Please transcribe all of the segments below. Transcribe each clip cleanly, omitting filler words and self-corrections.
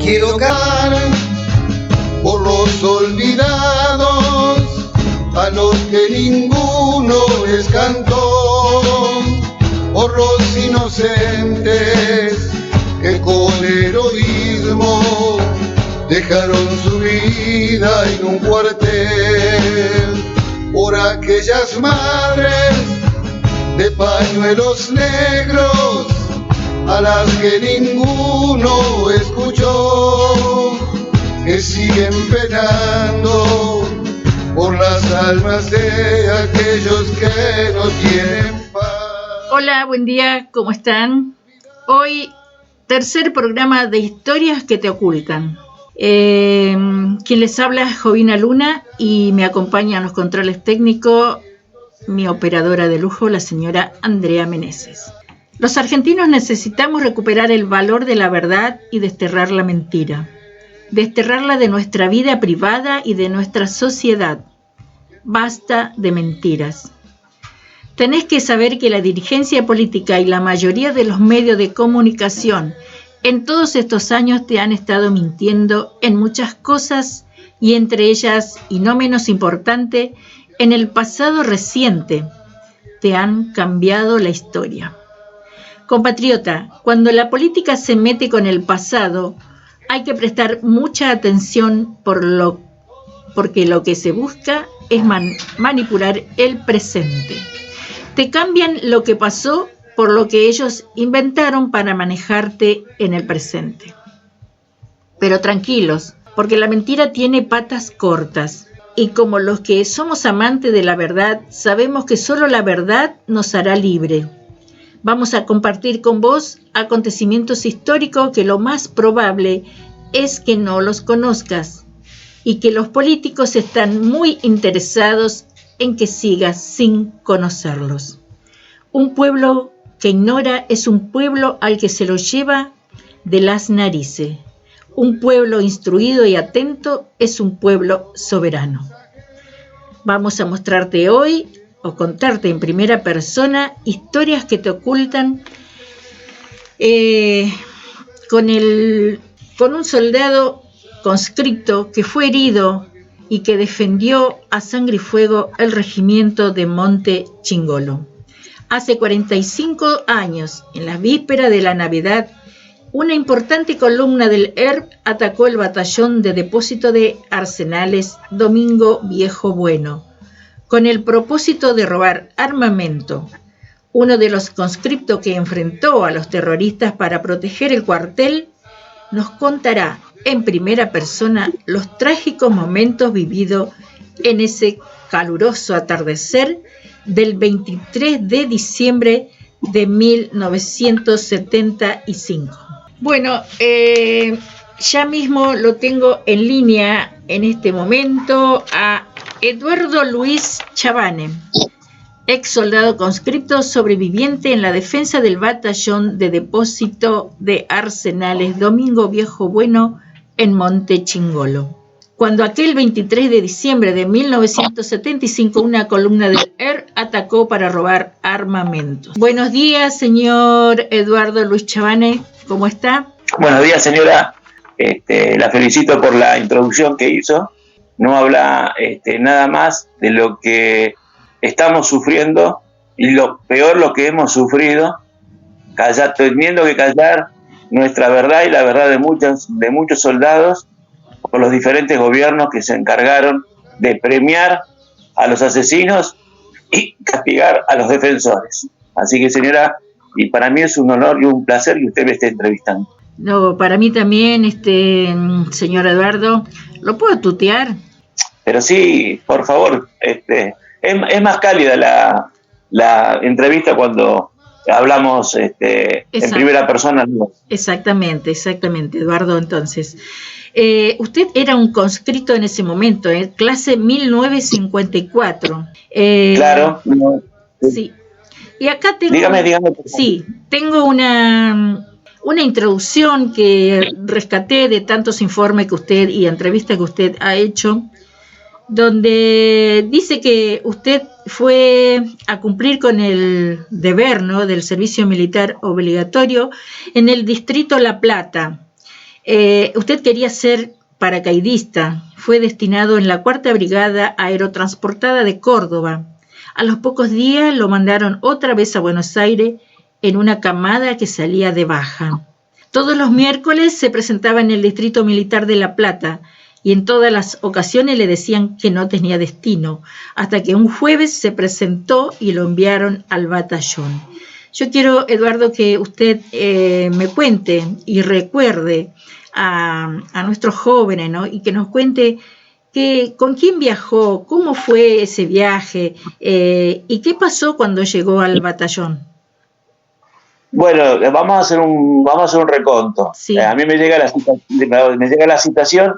quiero cantar por los olvidados, a los que ninguno les cantó, por los inocentes que con heroísmo dejaron su vida en un cuartel, por aquellas madres de pañuelos negros, a las que ninguno escuchó, que siguen penando por las almas de aquellos que no tienen paz. Hola, buen día, ¿cómo están? Hoy, tercer programa de Historias que te ocultan. Quien les habla es Jovina Luna y me acompaña en los controles técnicos mi operadora de lujo, la señora Andrea Meneses. Los argentinos necesitamos recuperar el valor de la verdad y desterrar la mentira. Desterrarla de nuestra vida privada y de nuestra sociedad. Basta de mentiras. Tenés que saber que la dirigencia política y la mayoría de los medios de comunicación en todos estos años te han estado mintiendo en muchas cosas y entre ellas, y no menos importante, en el pasado reciente, te han cambiado la historia. Compatriota, cuando la política se mete con el pasado, hay que prestar mucha atención porque lo que se busca es manipular el presente. Te cambian lo que pasó por lo que ellos inventaron para manejarte en el presente. Pero tranquilos, porque la mentira tiene patas cortas. Y como los que somos amantes de la verdad, sabemos que solo la verdad nos hará libre. Vamos a compartir con vos acontecimientos históricos que lo más probable es que no los conozcas y que los políticos están muy interesados en que sigas sin conocerlos. Un pueblo que ignora es un pueblo al que se lo lleva de las narices. Un pueblo instruido y atento es un pueblo soberano. Vamos a mostrarte hoy o contarte en primera persona historias que te ocultan con un soldado conscripto que fue herido y que defendió a sangre y fuego el regimiento de Monte Chingolo. Hace 45 años, en la víspera de la Navidad, una importante columna del ERP atacó el batallón de depósito de arsenales Domingo Viejo Bueno, con el propósito de robar armamento. Uno de los conscriptos que enfrentó a los terroristas para proteger el cuartel nos contará en primera persona los trágicos momentos vividos en ese caluroso atardecer del 23 de diciembre de 1975. Bueno, ya mismo lo tengo en línea en este momento a Eduardo Luis Chavane, ex soldado conscripto sobreviviente en la defensa del batallón de depósito de arsenales Domingo Viejo Bueno en Monte Chingolo. Cuando aquel 23 de diciembre de 1975 una columna del ERP atacó para robar armamentos. Buenos días, señor Eduardo Luis Chavane, ¿cómo está? Buenos días, señora. La felicito por la introducción que hizo. No habla nada más de lo que estamos sufriendo y lo peor lo que hemos sufrido, teniendo que callar nuestra verdad y la verdad de muchos soldados por los diferentes gobiernos que se encargaron de premiar a los asesinos y castigar a los defensores. Así que, señora, y para mí es un honor y un placer que usted me esté entrevistando. No, para mí también, señor Eduardo, ¿lo puedo tutear? Pero sí, por favor, es más cálida la entrevista cuando hablamos en primera persona. Exactamente, Eduardo. Entonces, usted era un conscripto en ese momento, clase 1954. Claro. Sí. Y acá tengo... Dígame. Sí, tengo una introducción que rescaté de tantos informes que usted y entrevistas que usted ha hecho, donde dice que usted fue a cumplir con el deber, ¿no?, del servicio militar obligatorio en el distrito La Plata, Usted quería ser paracaidista, fue destinado en la 4ª Brigada Aerotransportada de Córdoba. A los pocos días lo mandaron otra vez a Buenos Aires en una camada que salía de baja. Todos los miércoles se presentaba en el Distrito Militar de La Plata y en todas las ocasiones le decían que no tenía destino, hasta que un jueves se presentó y lo enviaron al batallón. Yo quiero, Eduardo, que usted me cuente y recuerde a nuestros jóvenes, ¿no? Y que nos cuente con quién viajó, cómo fue ese viaje y qué pasó cuando llegó al batallón. Bueno, vamos a hacer un reconto. Sí. A mí me llega la citación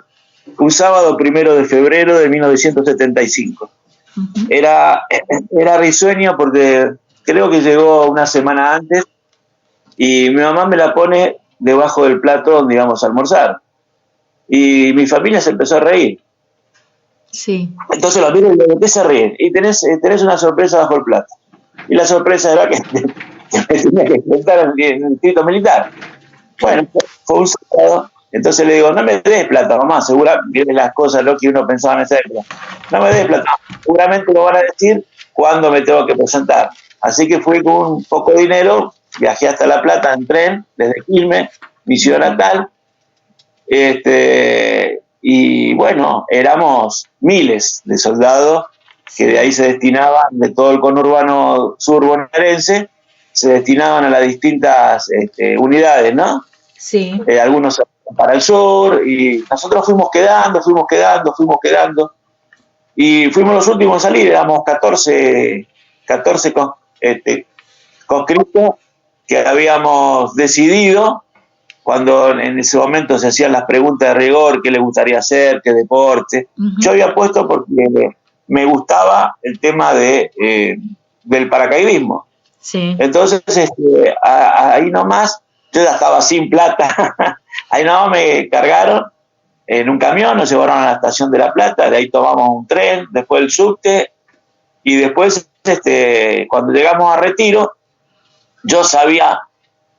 un sábado 1 de febrero de 1975. Uh-huh. Era risueño porque creo que llegó una semana antes y mi mamá me la pone debajo del plato donde íbamos a almorzar. Y mi familia se empezó a reír. Sí. Entonces lo miro y digo, ¿de qué se ríen? Y tenés una sorpresa bajo el plato. Y la sorpresa era que me tenía que enfrentar en el distrito militar. Bueno, fue un sábado. Entonces le digo, no me des plata, mamá, seguramente las cosas lo que uno pensaba en esa época. No me des plata, seguramente lo van a decir cuando me tengo que presentar. Así que fui con un poco de dinero, viajé hasta La Plata en tren, desde Quilmes, mi ciudad natal. Y bueno, éramos miles de soldados que de ahí se destinaban, de todo el conurbano surbonaerense, se destinaban a las distintas unidades, ¿no? Sí. Algunos para el sur, y nosotros fuimos quedando, y fuimos los últimos en salir, éramos 14 conscriptos que habíamos decidido, cuando en ese momento se hacían las preguntas de rigor, qué le gustaría hacer, qué deporte. Uh-huh. Yo había puesto porque me gustaba el tema del paracaidismo. Sí. Entonces, ahí nomás, yo ya estaba sin plata, ahí nomás me cargaron en un camión, nos llevaron a la estación de La Plata, de ahí tomamos un tren, después el subte, y después, cuando llegamos a Retiro, yo sabía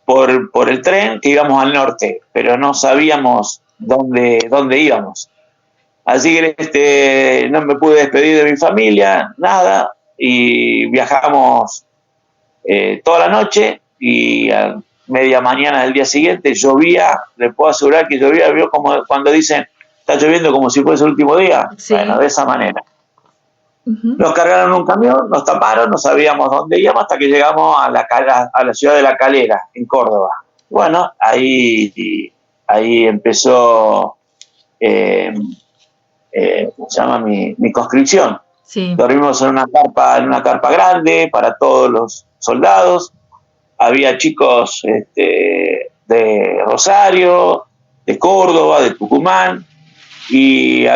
por el tren que íbamos al norte, pero no sabíamos dónde íbamos. Así que no me pude despedir de mi familia, nada, y viajamos toda la noche, y a media mañana del día siguiente llovía, les puedo asegurar que llovía, vio como cuando dicen, está lloviendo como si fuese el último día. Sí. Bueno, de esa manera. Uh-huh. Nos cargaron un camión, nos taparon, no sabíamos dónde íbamos hasta que llegamos a la ciudad de La Calera, en Córdoba. Bueno, ahí empezó ¿cómo se llama? Mi conscripción. Sí. Dormimos en una carpa grande para todos los soldados. Había chicos de Rosario, de Córdoba, de Tucumán, y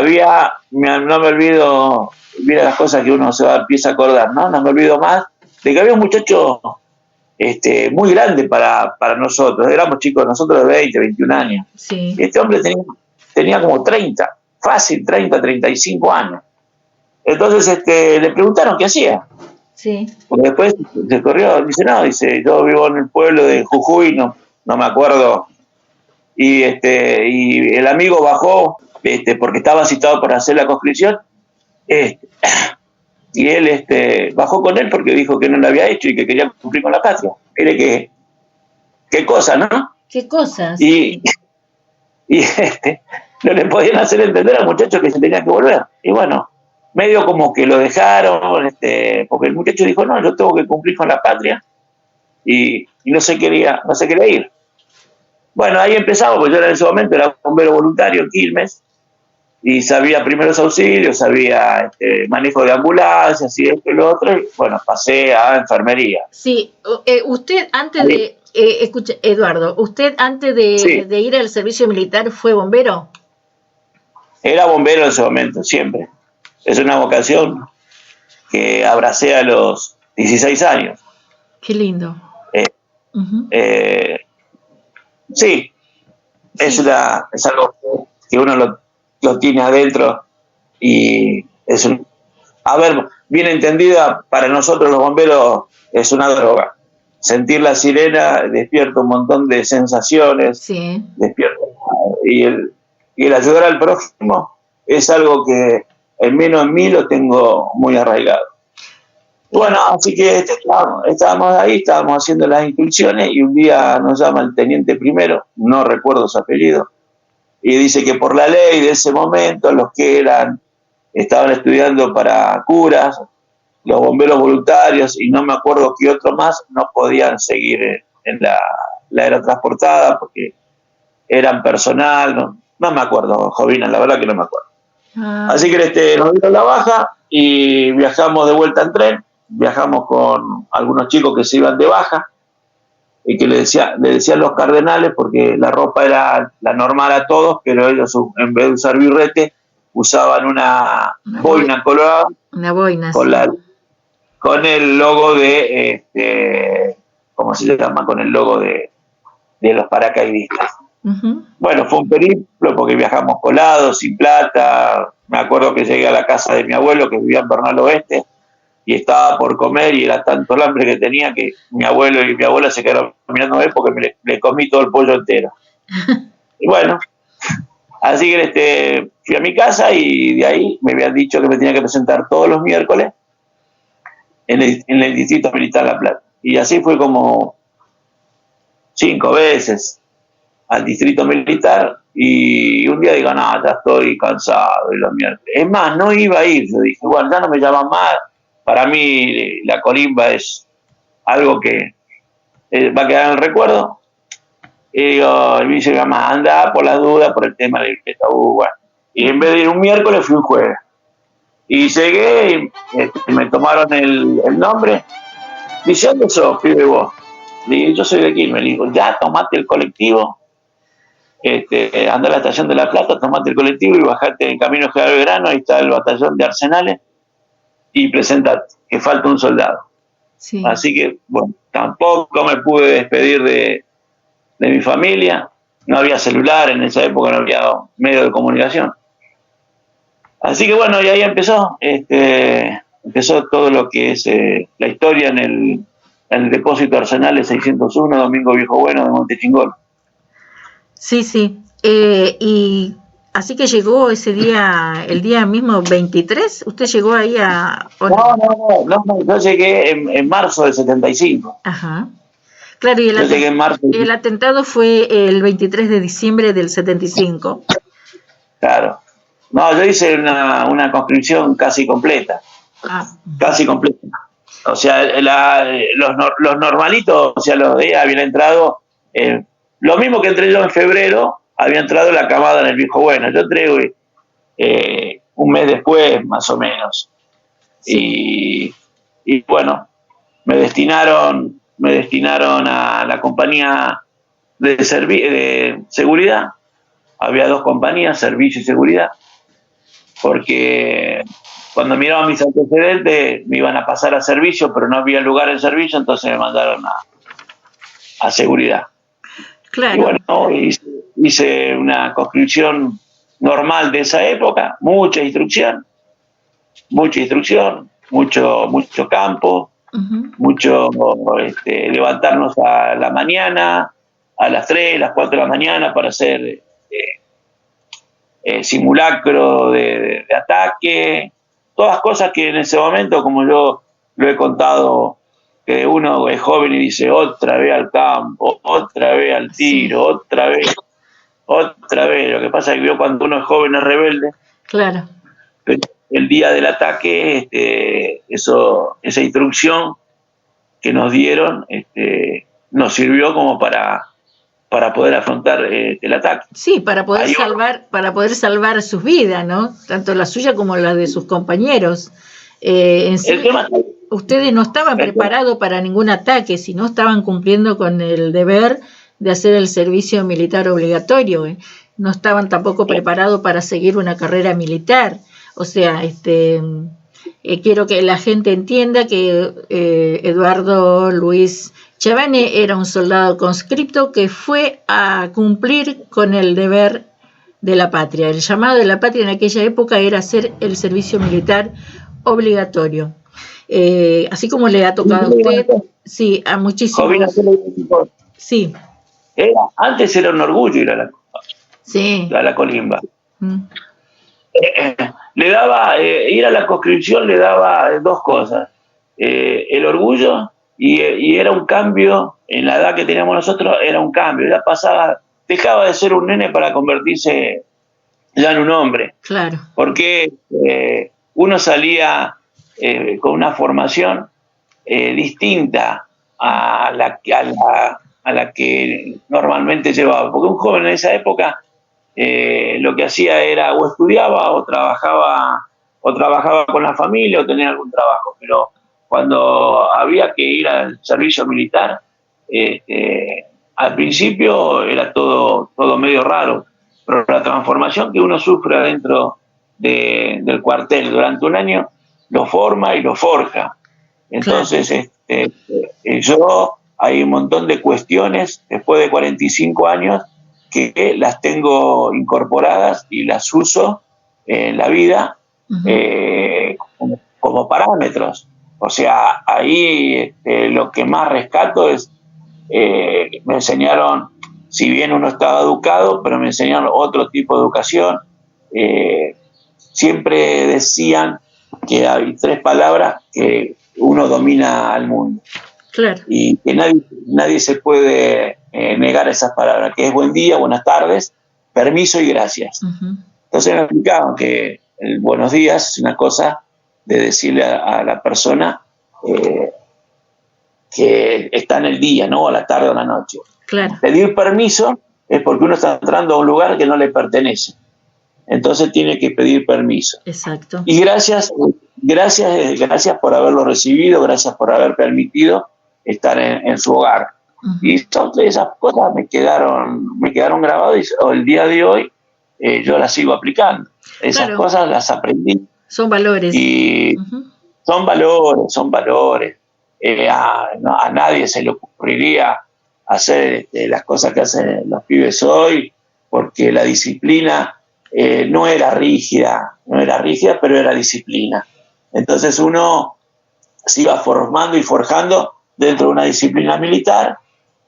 no me olvido, mira las cosas que uno empieza a acordar, ¿no? No me olvido más de que había un muchacho muy grande para nosotros. Éramos chicos, nosotros de 20, 21 años. Sí. Este hombre tenía como 30, fácil, 30, 35 años. Entonces le preguntaron qué hacía. Sí. Porque después se corrió, dice, yo vivo en el pueblo de Jujuy, no me acuerdo. Y el amigo bajó, porque estaba citado para hacer la conscripción, y él bajó con él porque dijo que no lo había hecho y que quería cumplir con la patria. Mire qué cosa, ¿no? ¿Qué cosas? Y no le podían hacer entender al muchacho que se tenía que volver. Y bueno, medio como que lo dejaron, porque el muchacho dijo, no, yo tengo que cumplir con la patria, y no se quería ir. Bueno, ahí empezamos, porque yo en ese momento era bombero voluntario en Quilmes, y sabía primeros auxilios, sabía manejo de ambulancias, y esto y lo otro, y bueno, pasé a enfermería. Sí, usted antes de, escucha, Eduardo, ¿usted antes de ir al servicio militar fue bombero? Era bombero en ese momento, siempre. Es una vocación que abracé a los 16 años. Qué lindo. Uh-huh. Sí, es algo que uno lo tiene adentro, y es bien entendida, para nosotros los bomberos es una droga. Sentir la sirena despierta un montón de sensaciones, sí. Despierta y el ayudar al prójimo es algo que al menos en mí lo tengo muy arraigado. Bueno, así que estábamos ahí, estábamos haciendo las instrucciones y un día nos llama el teniente primero, no recuerdo su apellido, y dice que por la ley de ese momento los que estaban estudiando para curas, los bomberos voluntarios y no me acuerdo qué otro más, no podían seguir en la aerotransportada porque eran personal, no me acuerdo, Jovina, la verdad que no me acuerdo. Así que nos dieron la baja y viajamos de vuelta en tren, viajamos con algunos chicos que se iban de baja y que le decían los cardenales porque la ropa era la normal a todos, pero ellos en vez de usar birrete usaban una boina colorada, una boina, con el logo de, ¿cómo se llama? Con el logo de los paracaidistas. Uh-huh. Bueno, fue un periplo porque viajamos colados, sin plata. Me acuerdo que llegué a la casa de mi abuelo que vivía en Bernal Oeste y estaba por comer y era tanto el hambre que tenía que mi abuelo y mi abuela se quedaron mirándome porque le comí todo el pollo entero. Y bueno, así que fui a mi casa y de ahí me habían dicho que me tenía que presentar todos los miércoles en el Distrito Militar La Plata. Y así fue como 5 veces al Distrito Militar y un día digo, no, ya estoy cansado y los miércoles. Es más, no iba a ir, yo dije, bueno, ya no me llaman más. Para mí la colimba es algo que va a quedar en el recuerdo. Y digo, me dice, mamá, anda por las dudas, por el tema del bueno. Y en vez de ir un miércoles, fui un jueves. Y llegué y me tomaron el nombre. Dice, ¿dónde sos, pibe vos? Digo, yo soy de aquí. Me dijo, ya, tomate el colectivo. Anda a la estación de La Plata, tomate el colectivo y bajate en Camino General Belgrano. Ahí está el batallón de Arsenales. Y presentate, que falta un soldado. Sí. Así que, bueno, tampoco me pude despedir de mi familia. No había celular en esa época, no había medio de comunicación. Así que bueno, y ahí empezó todo lo que es la historia en el depósito Arsenales 601, Domingo Viejo Bueno, de Montechingol. Sí, sí. Y así que llegó ese día, el día mismo 23, ¿usted llegó ahí a...? No, yo llegué en marzo del 75. Ajá. Claro, y el atentado fue el 23 de diciembre del 75. Claro. No, yo hice una conscripción casi completa. Casi completa. O sea, los normalitos, o sea, los de habían entrado, lo mismo que entré yo en febrero, había entrado la camada en el Viejo Bueno. Yo entré un mes después, más o menos. Sí. Y bueno, me destinaron a la compañía de seguridad. Había 2 compañías, servicio y seguridad, porque cuando miraban mis antecedentes me iban a pasar a servicio, pero no había lugar en servicio, entonces me mandaron a seguridad. Claro. Y bueno, hice una conscripción normal de esa época, mucha instrucción, mucho campo, uh-huh. Mucho levantarnos a la mañana, a las 3, las 4 de la mañana para hacer simulacro de ataque, todas cosas que en ese momento, como yo lo he contado, que uno es joven y dice otra vez al campo, otra vez al tiro, sí. otra vez. Lo que pasa es que cuando uno es joven es rebelde. Claro. Pero el día del ataque, esa instrucción que nos dieron, nos sirvió como para poder afrontar el ataque. Sí, para poder salvar sus vidas, ¿no? Tanto la suya como la de sus compañeros. Ustedes no estaban preparados para ningún ataque, sino estaban cumpliendo con el deber de hacer el servicio militar obligatorio. No estaban tampoco preparados para seguir una carrera militar. O sea, quiero que la gente entienda que Eduardo Luis Chavane era un soldado conscripto que fue a cumplir con el deber de la patria. El llamado de la patria en aquella época era hacer el servicio militar obligatorio. Así como le ha tocado a usted, sí, a muchísimos. Sí. Antes era un orgullo ir a la Sí. a la colimba. Mm. Le daba, ir a la conscripción le daba dos cosas, el orgullo y era un cambio, en la edad que teníamos nosotros era un cambio, ya pasaba, dejaba de ser un nene para convertirse ya en un hombre, Claro. porque uno salía con una formación distinta a la que normalmente llevaba, porque un joven en esa época lo que hacía era o estudiaba o trabajaba con la familia o tenía algún trabajo, pero cuando había que ir al servicio militar, al principio era todo medio raro, pero la transformación que uno sufre adentro del cuartel durante un año lo forma y lo forja. Entonces, yo hay un montón de cuestiones después de 45 años que las tengo incorporadas y las uso en la vida como parámetros. O sea, ahí lo que más rescato es, me enseñaron, si bien uno estaba educado, pero me enseñaron otro tipo de educación. Siempre decían que hay 3 palabras que uno domina al mundo. Claro. Y que nadie se puede negar esas palabras, que es buen día, buenas tardes, permiso y gracias. Entonces me explicaban que el buenos días es una cosa de decirle a la persona que está en el día, ¿no? A la tarde o a la noche. Claro. Pedir permiso es porque uno está entrando a un lugar que no le pertenece. Entonces tiene que pedir permiso. Exacto. Y gracias por haberlo recibido, gracias por haber permitido estar en su hogar. Y esas cosas me quedaron grabadas y el día de hoy yo las sigo aplicando. Esas cosas las aprendí. Son valores. Y son valores. A nadie se le ocurriría hacer las cosas que hacen los pibes hoy, porque la disciplina no era rígida, pero era disciplina. Entonces uno se iba formando y forjando dentro de una disciplina militar,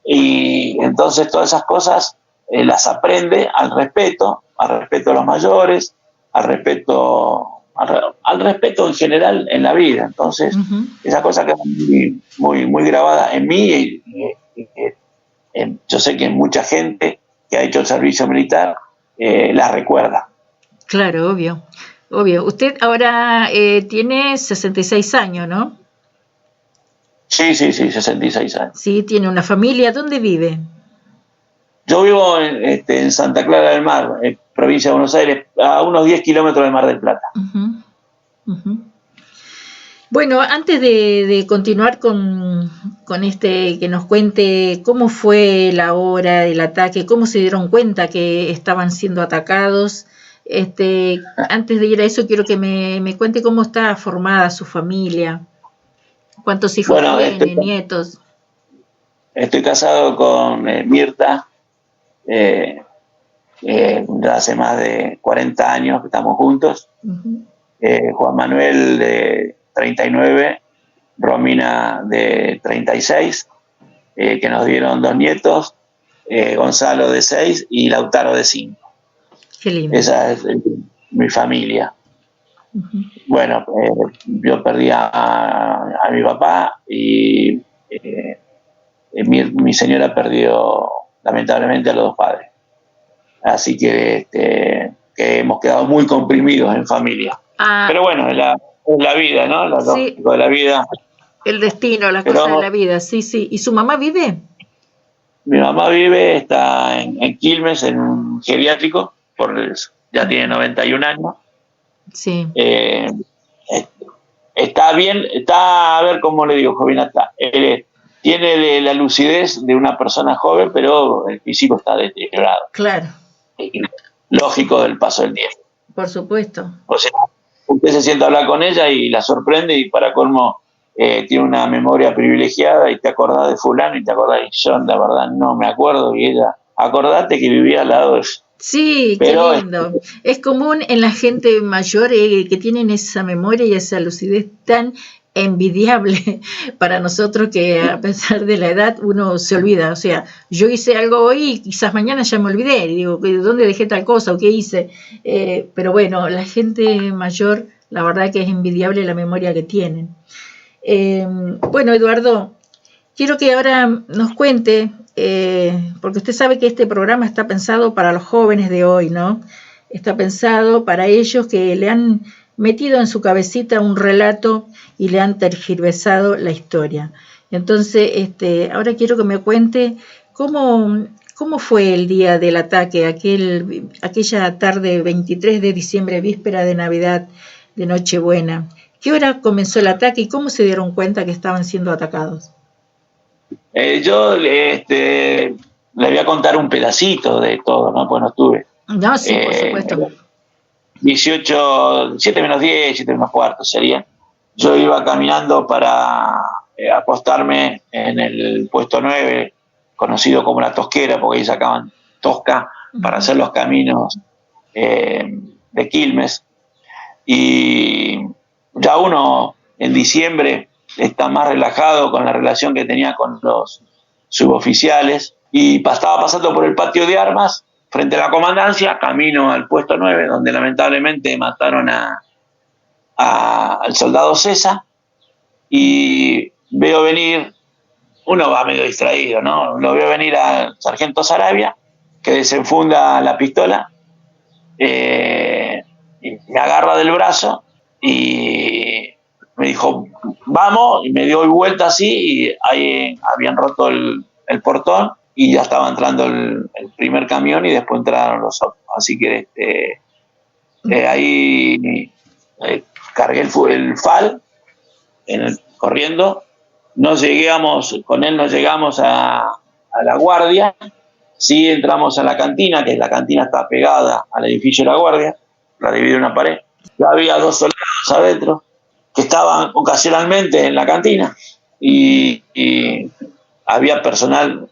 y entonces todas esas cosas las aprende al respeto a los mayores, al respeto en general en la vida. Entonces esa cosa queda muy grabada en mí, y yo sé que mucha gente que ha hecho el servicio militar la recuerda. Claro, obvio. Usted ahora tiene 66 años, ¿no? Sí, 66 años. Sí, tiene una familia. ¿Dónde vive? Yo vivo en Santa Clara del Mar, en provincia de Buenos Aires, a unos 10 kilómetros del Mar del Plata. Bueno, antes de continuar con que nos cuente cómo fue la hora del ataque, cómo se dieron cuenta que estaban siendo atacados, antes de ir a eso quiero que me cuente cómo está formada su familia, cuántos hijos tiene, nietos. Estoy casado con Mirta, hace más de 40 años que estamos juntos. Juan Manuel de 39, Romina de 36, que nos dieron 2 nietos, Gonzalo de 6 y Lautaro de 5. Qué lindo. Esa es mi familia. Bueno, yo perdí a mi papá y mi señora perdió lamentablemente a los 2 padres. Así que hemos quedado muy comprimidos en familia. Pero bueno, es la vida, ¿no? Lo lógico de la vida. El destino, las cosas de la vida, sí. ¿Y su mamá vive? Mi mamá está en Quilmes, en un geriátrico, ya tiene 91 años. Sí. Está bien, a ver cómo le digo, Jovina, tiene la lucidez de una persona joven, pero el físico está deteriorado. Claro. Lógico del paso del tiempo. Por supuesto. O sea, usted se sienta a hablar con ella y la sorprende, y para colmo tiene una memoria privilegiada y te acordás de fulano y te acordás, y yo la verdad no me acuerdo, y ella, acordate que vivía al lado de eso. Sí, pero, qué lindo. Es común en la gente mayor que tienen esa memoria y esa lucidez tan envidiable para nosotros, que a pesar de la edad uno se olvida. O sea, yo hice algo hoy y quizás mañana ya me olvidé, y digo, ¿dónde dejé tal cosa o qué hice? Pero bueno, la gente mayor, la verdad que es envidiable la memoria que tienen. Bueno, Eduardo, quiero que ahora nos cuente, porque usted sabe que este programa está pensado para los jóvenes de hoy, ¿no? Está pensado para ellos que le han metido en su cabecita un relato y le han tergiversado la historia. Entonces, ahora quiero que me cuente cómo fue el día del ataque, aquella tarde 23 de diciembre, víspera de Navidad, de Nochebuena. ¿Qué hora comenzó el ataque y cómo se dieron cuenta que estaban siendo atacados? Yo le voy a contar un pedacito de todo, ¿no? Pues no estuve. No, sí, por supuesto. 18, 7 menos 10, 7 menos cuarto sería. Yo iba caminando para apostarme en el puesto 9, conocido como la Tosquera, porque ahí sacaban tosca para hacer los caminos de Quilmes. Y ya uno en diciembre está más relajado con la relación que tenía con los suboficiales, y estaba pasando por el patio de armas frente a la comandancia, camino al puesto 9, donde lamentablemente mataron al soldado César, y veo venir, uno va medio distraído, ¿no? Lo veo venir al sargento Sarabia, que desenfunda la pistola, y me agarra del brazo y me dijo, vamos, y me dio vuelta así, y ahí habían roto el portón y ya estaba entrando el primer camión y después entraron los otros. Así que ahí cargué el FAL corriendo. Con él no llegamos a la guardia. Sí entramos a la cantina, que la cantina está pegada al edificio de la guardia, la divide una pared. Ya había 2 soldados adentro que estaban ocasionalmente en la cantina, y había personal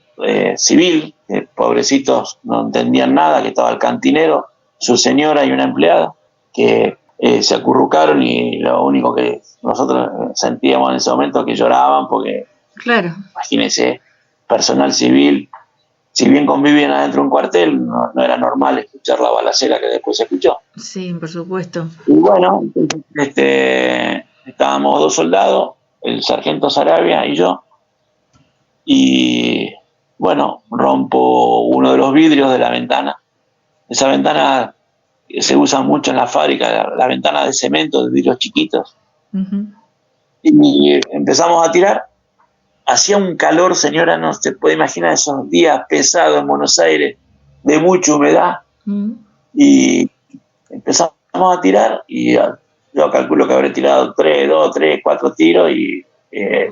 civil, que pobrecitos no entendían nada, que estaba el cantinero, su señora y una empleada, que se acurrucaron, y lo único que nosotros sentíamos en ese momento es que lloraban, porque, claro, imagínense, personal civil, si bien convivían adentro de un cuartel, no era normal escuchar la balacera que después se escuchó. Sí, por supuesto. Y bueno, estábamos 2 soldados, el sargento Sarabia y yo, y bueno, rompo uno de los vidrios de la ventana. Esa ventana se usa mucho en la fábrica, la ventana de cemento, de vidrios chiquitos. Uh-huh. Y empezamos a tirar. Hacía un calor, señora, no se puede imaginar esos días pesados en Buenos Aires, de mucha humedad. Uh-huh. Y empezamos a tirar, y yo calculo que habré tirado 2, 3, 4 tiros, y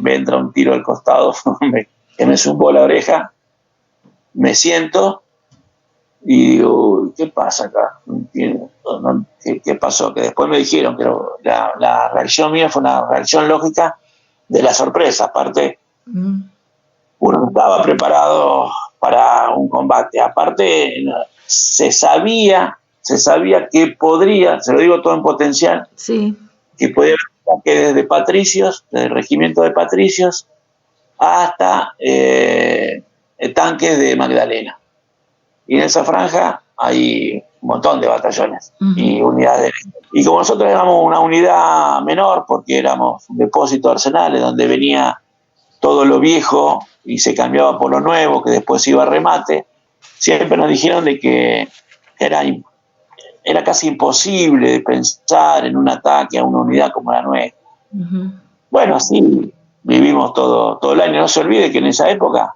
me entra un tiro al costado que me zumbó la oreja. Me siento y digo, ¿qué pasa acá? No entiendo, ¿qué pasó? Que después me dijeron que la reacción mía fue una reacción lógica de la sorpresa. Aparte, uno no estaba preparado para un combate. Aparte, se sabía que podría, se lo digo todo en potencial, sí, que podía haber que desde patricios, desde el regimiento de patricios, hasta tanques de Magdalena. Y en esa franja hay un montón de batallones y unidades. Y como nosotros éramos una unidad menor, porque éramos un depósito de arsenales donde venía todo lo viejo y se cambiaba por lo nuevo, que después iba a remate, siempre nos dijeron de que era casi imposible de pensar en un ataque a una unidad como la nuestra. Uh-huh. Bueno, así vivimos todo el año. No se olvide que en esa época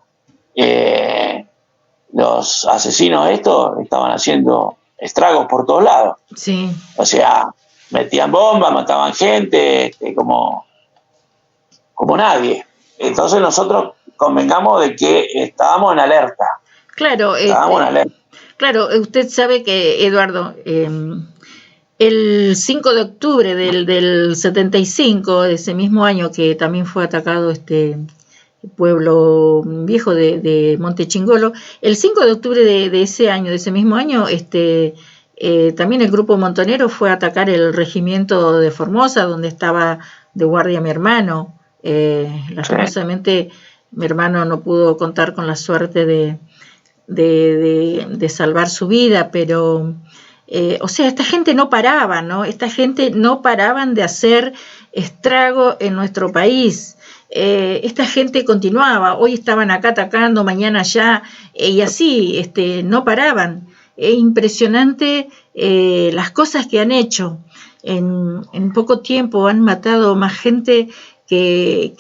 los asesinos estos estaban haciendo estragos por todos lados. Sí. O sea, metían bombas, mataban gente, como nadie. Entonces nosotros convengamos de que estábamos en alerta. Claro, estábamos en alerta. Claro, usted sabe que, Eduardo, el 5 de octubre del 75, de ese mismo año que también fue atacado este pueblo viejo de Monte Chingolo, el 5 de octubre de ese año, de ese mismo año, también el grupo montonero fue a atacar el regimiento de Formosa, donde estaba de guardia a mi hermano. Lastimosamente mi hermano no pudo contar con la suerte de salvar su vida, pero o sea, esta gente no paraba, ¿no? Esta gente no paraban de hacer estrago en nuestro país. Esta gente continuaba, hoy estaban acá atacando, mañana allá, y así, no paraban. Es impresionante las cosas que han hecho. En poco tiempo han matado más gente que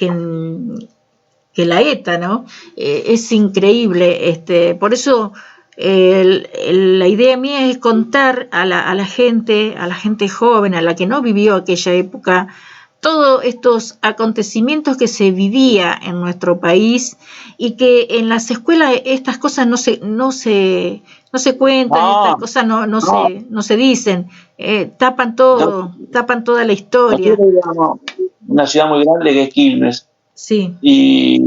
la ETA, ¿no? Es increíble. Por eso la idea mía es contar a la gente joven, a la que no vivió aquella época, todos estos acontecimientos que se vivía en nuestro país y que en las escuelas estas cosas no se cuentan, estas cosas no se dicen, tapan todo, tapan toda la historia. Una ciudad muy grande que es Quilmes. Sí. Y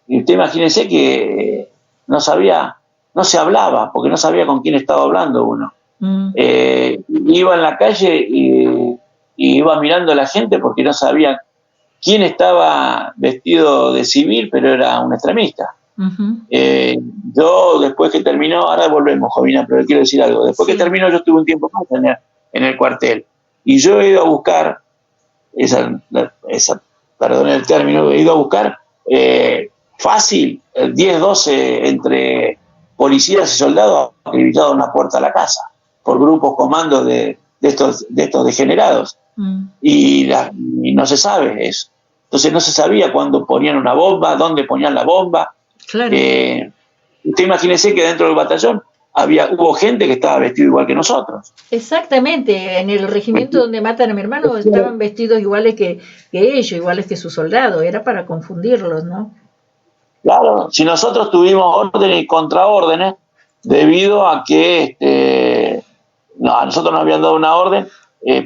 usted imagínese que no se hablaba, porque no sabía con quién estaba hablando uno. Iba en la calle y iba mirando a la gente porque no sabía quién estaba vestido de civil, pero era un extremista. Yo, después que terminó, ahora volvemos, Jovina, pero quiero decir algo. Después que terminó, yo estuve un tiempo más en el cuartel. Y yo he ido a buscar, perdón el término, he ido a buscar fácil, 10, 12 entre policías y soldados acribillados en la puerta de la casa, por grupos comandos de estos degenerados. Y no se sabe eso. Entonces no se sabía cuándo ponían una bomba, dónde ponían la bomba. Claro. Usted imagínese que dentro del batallón hubo gente que estaba vestido igual que nosotros. Exactamente, en el regimiento donde matan a mi hermano estaban vestidos iguales que ellos, iguales que sus soldados, era para confundirlos, ¿no? Claro, si nosotros tuvimos órdenes y contraórdenes debido a que a nosotros nos habían dado una orden,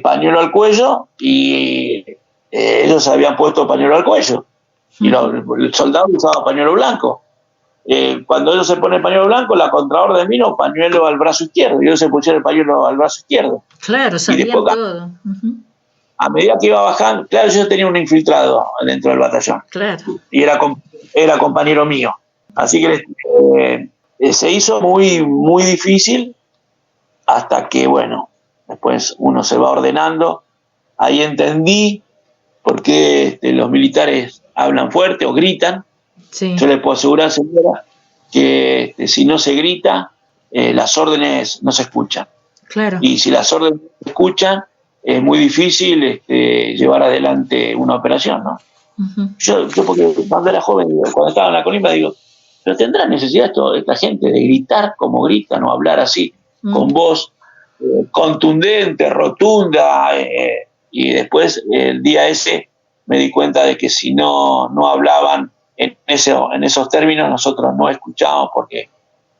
pañuelo al cuello, y ellos habían puesto pañuelo al cuello, y el soldado usaba pañuelo blanco. Cuando ellos se ponen pañuelo blanco, la contraorden vino pañuelo al brazo izquierdo, y ellos se pusieron el pañuelo al brazo izquierdo. Claro, sabían después, todo. A medida que iba bajando, claro, yo tenía un infiltrado dentro del batallón. Claro. Y era compañero mío. Así que se hizo muy, muy difícil hasta que, bueno, después uno se va ordenando. Ahí entendí por qué los militares hablan fuerte o gritan. Sí. Yo le puedo asegurar, señora, que si no se grita, las órdenes no se escuchan. Claro. Y si las órdenes no se escuchan, es muy difícil llevar adelante una operación, ¿no? Yo porque cuando era joven, cuando estaba en la Colima, digo, pero tendrá necesidad esta gente de gritar como gritan o hablar así, con voz contundente, rotunda, y después el día ese me di cuenta de que si no hablaban en esos términos, nosotros no escuchábamos, porque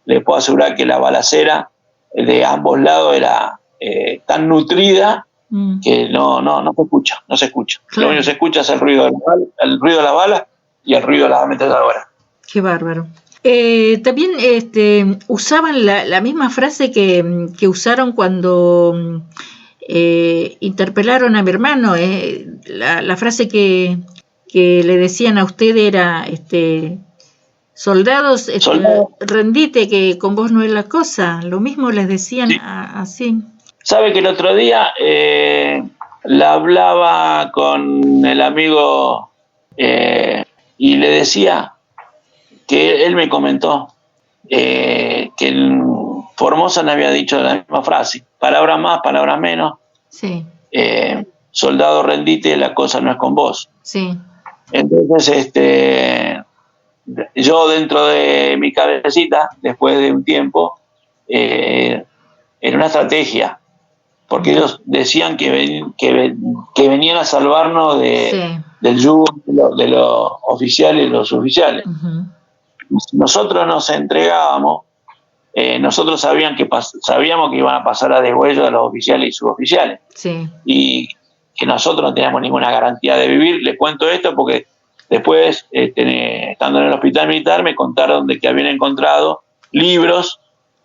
le puedo asegurar que la balacera de ambos lados era tan nutrida que no se escucha. Claro. Lo único que se escucha es el ruido de la bala y el ruido de la ametralladora. Qué bárbaro. También usaban la misma frase que usaron cuando interpelaron a mi hermano. La frase que le decían a usted era soldados, rendite, que con vos no es la cosa. Lo mismo les decían, sí. Así. Sabe que el otro día la hablaba con el amigo y le decía que él me comentó que en Formosa me había dicho la misma frase, palabras más, palabras menos. Sí. Soldado, rendite, la cosa no es con vos. Sí. Entonces, yo dentro de mi cabecita, después de un tiempo, era una estrategia, porque ellos decían que venían a salvarnos del yugo de los oficiales y los suboficiales. Si nosotros nos entregábamos, nosotros sabíamos que iban a pasar a deshuello de los oficiales y suboficiales. Sí. Y que nosotros no teníamos ninguna garantía de vivir. Les cuento esto porque después, estando en el hospital militar, me contaron de que habían encontrado libros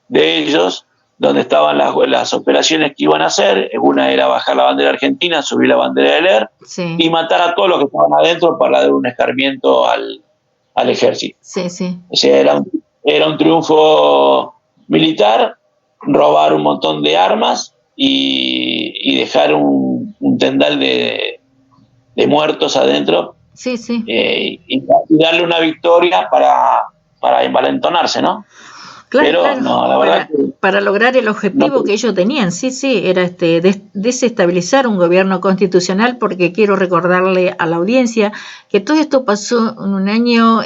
de ellos donde estaban las operaciones que iban a hacer. Una era bajar la bandera argentina, subir la bandera del ERP, sí, y matar a todos los que estaban adentro para dar un escarmiento al ejército. sí, sí. O sea, era un triunfo militar, robar un montón de armas y dejar un tendal de muertos adentro, Sí, sí. y darle una victoria para envalentonarse, ¿no? Claro, Pero claro, no, la verdad para lograr el objetivo no, que ellos tenían, sí, sí, era desestabilizar un gobierno constitucional, porque quiero recordarle a la audiencia que todo esto pasó en un año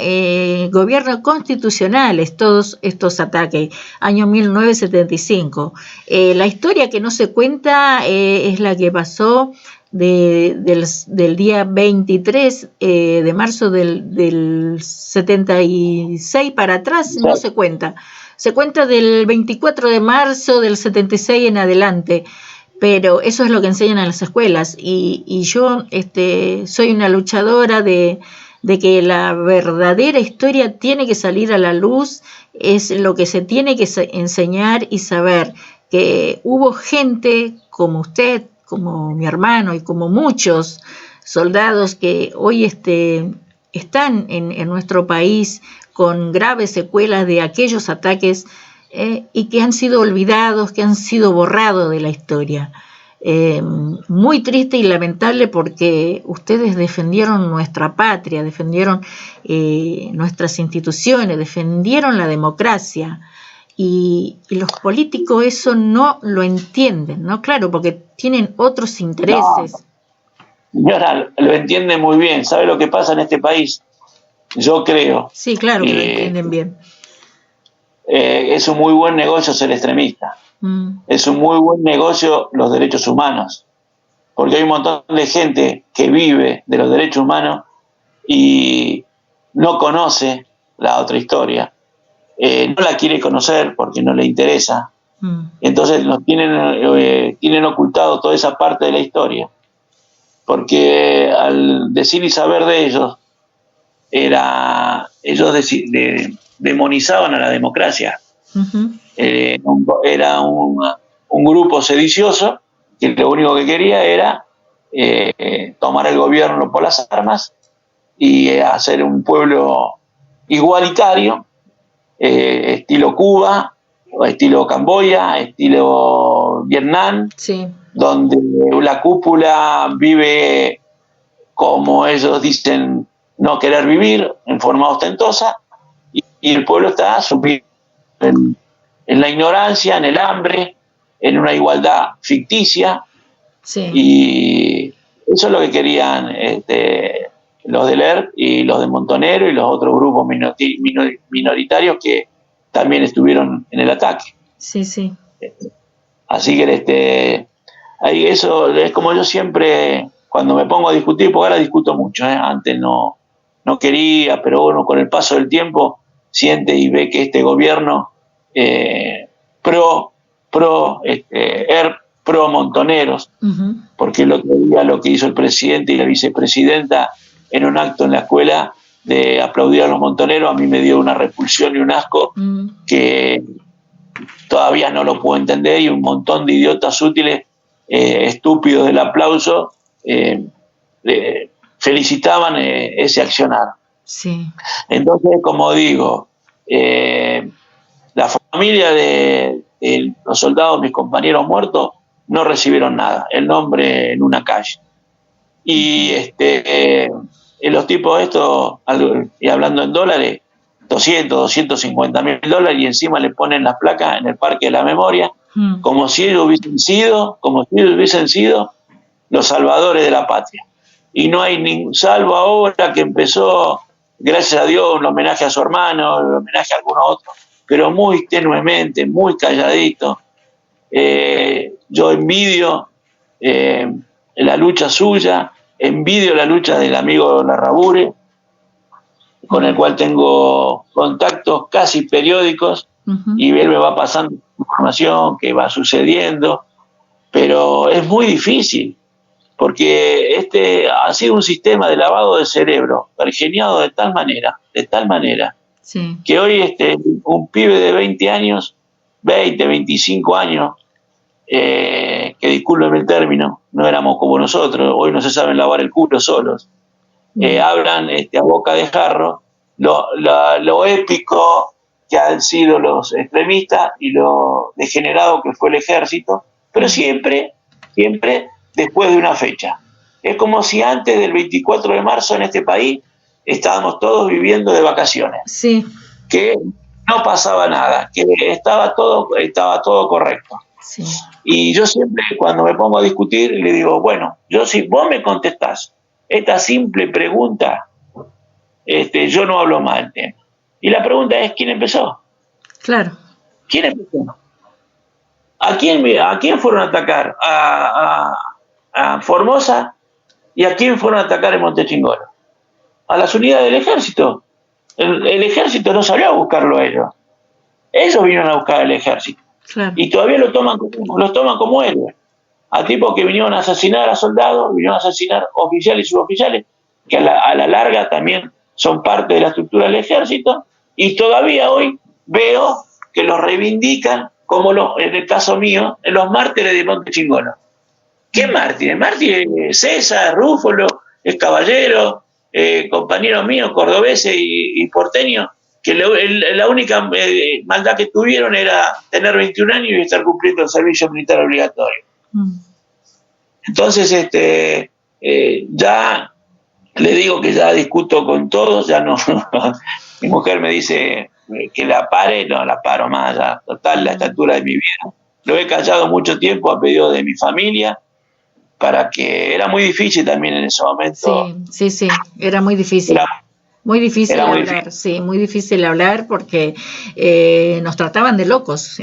gobierno constitucionales, todos estos ataques, año 1975. La historia que no se cuenta es la que pasó del día 23 de marzo del 76 para atrás, no se cuenta. Se cuenta del 24 de marzo del 76 en adelante, pero eso es lo que enseñan en las escuelas. Y yo soy una luchadora de que la verdadera historia tiene que salir a la luz, es lo que se tiene que enseñar y saber, que hubo gente como usted, como mi hermano y como muchos soldados que hoy están en nuestro país con graves secuelas de aquellos ataques, y que han sido olvidados, que han sido borrados de la historia. Muy triste y lamentable, porque ustedes defendieron nuestra patria, defendieron nuestras instituciones, defendieron la democracia, y los políticos eso no lo entienden, ¿no? Claro, porque tienen otros intereses. No, señora, lo entiende muy bien. ¿Sabe lo que pasa en este país? Yo creo. Sí, claro que lo entienden bien. Es un muy buen negocio ser extremista. Es un muy buen negocio los derechos humanos. Porque hay un montón de gente que vive de los derechos humanos y no conoce la otra historia. No la quiere conocer porque no le interesa. Entonces tienen ocultado toda esa parte de la historia. Porque al decir y saber de ellos, ellos demonizaban a la democracia. Era un grupo sedicioso que lo único que quería era tomar el gobierno por las armas y hacer un pueblo igualitario, estilo Cuba, estilo Camboya, estilo Vietnam, sí, donde la cúpula vive como ellos dicen no querer vivir, en forma ostentosa, y el pueblo está sumido en la ignorancia, en el hambre, en una igualdad ficticia. Sí. Y eso es lo que querían los del ERP y los de Montonero y los otros grupos minoritarios que también estuvieron en el ataque. Sí, sí. Así que ahí eso es como yo siempre, cuando me pongo a discutir, porque ahora discuto mucho, antes no quería, pero bueno, con el paso del tiempo siente y ve que este gobierno pro ERP, pro Montoneros, porque el otro día lo que hizo el presidente y la vicepresidenta en un acto en la escuela de aplaudir a los montoneros, a mí me dio una repulsión y un asco que todavía no lo puedo entender, y un montón de idiotas útiles, estúpidos del aplauso, felicitaban ese accionar. Sí. Entonces, como digo, la familia de los soldados, mis compañeros muertos, no recibieron nada, el nombre en una calle. Y los tipos estos, y hablando en dólares, 250 mil dólares, y encima le ponen las placas en el Parque de la Memoria, como si ellos hubiesen sido los salvadores de la patria. Y no hay salvo ahora que empezó, gracias a Dios, un homenaje a su hermano, un homenaje a algunos otros, pero muy tenuemente, muy calladito. Yo envidio la lucha suya, envidio la lucha del amigo Larrabure, con el cual tengo contactos casi periódicos, y él me va pasando información que va sucediendo, pero es muy difícil, porque ha sido un sistema de lavado de cerebro, pergeniado de tal manera, sí, que hoy un pibe de 20 años 20, 25 años, que disculpen el término, no éramos como nosotros, hoy no se saben lavar el culo solos, hablan a boca de jarro lo épico que han sido los extremistas y lo degenerado que fue el ejército, pero siempre después de una fecha. Es como si antes del 24 de marzo en este país estábamos todos viviendo de vacaciones. Sí. Que no pasaba nada, que estaba todo correcto. Sí. Y yo siempre, cuando me pongo a discutir, le digo, bueno, yo si vos me contestás esta simple pregunta, yo no hablo más del tema. Y la pregunta es, ¿quién empezó? Claro. ¿Quién empezó? ¿A quién fueron a atacar? ¿A Formosa? ¿Y a quién fueron a atacar en Montechingolo? A las unidades del ejército. El ejército no salió a buscarlo a ellos. Ellos vinieron a buscar al ejército. Claro. Y todavía los toman como héroes. A tipos que vinieron a asesinar a soldados, vinieron a asesinar oficiales y suboficiales, que a la larga también son parte de la estructura del ejército, y todavía hoy veo que los reivindican como en el caso mío, los mártires de Montechingolo. ¿Qué mártires? Mártires César, Rúfolo, es caballero, compañeros míos, cordobeses y porteños, que la única maldad que tuvieron era tener 21 años y estar cumpliendo el servicio militar obligatorio. Entonces, ya le digo que ya discuto con todos, ya no. Mi mujer me dice que la pare, no la paro más, ya, total, la estatura de mi vida. Lo he callado mucho tiempo a pedido de mi familia, para que era muy difícil también en ese momento. Sí, era muy difícil. Muy difícil hablar, sí, muy difícil hablar porque nos trataban de locos.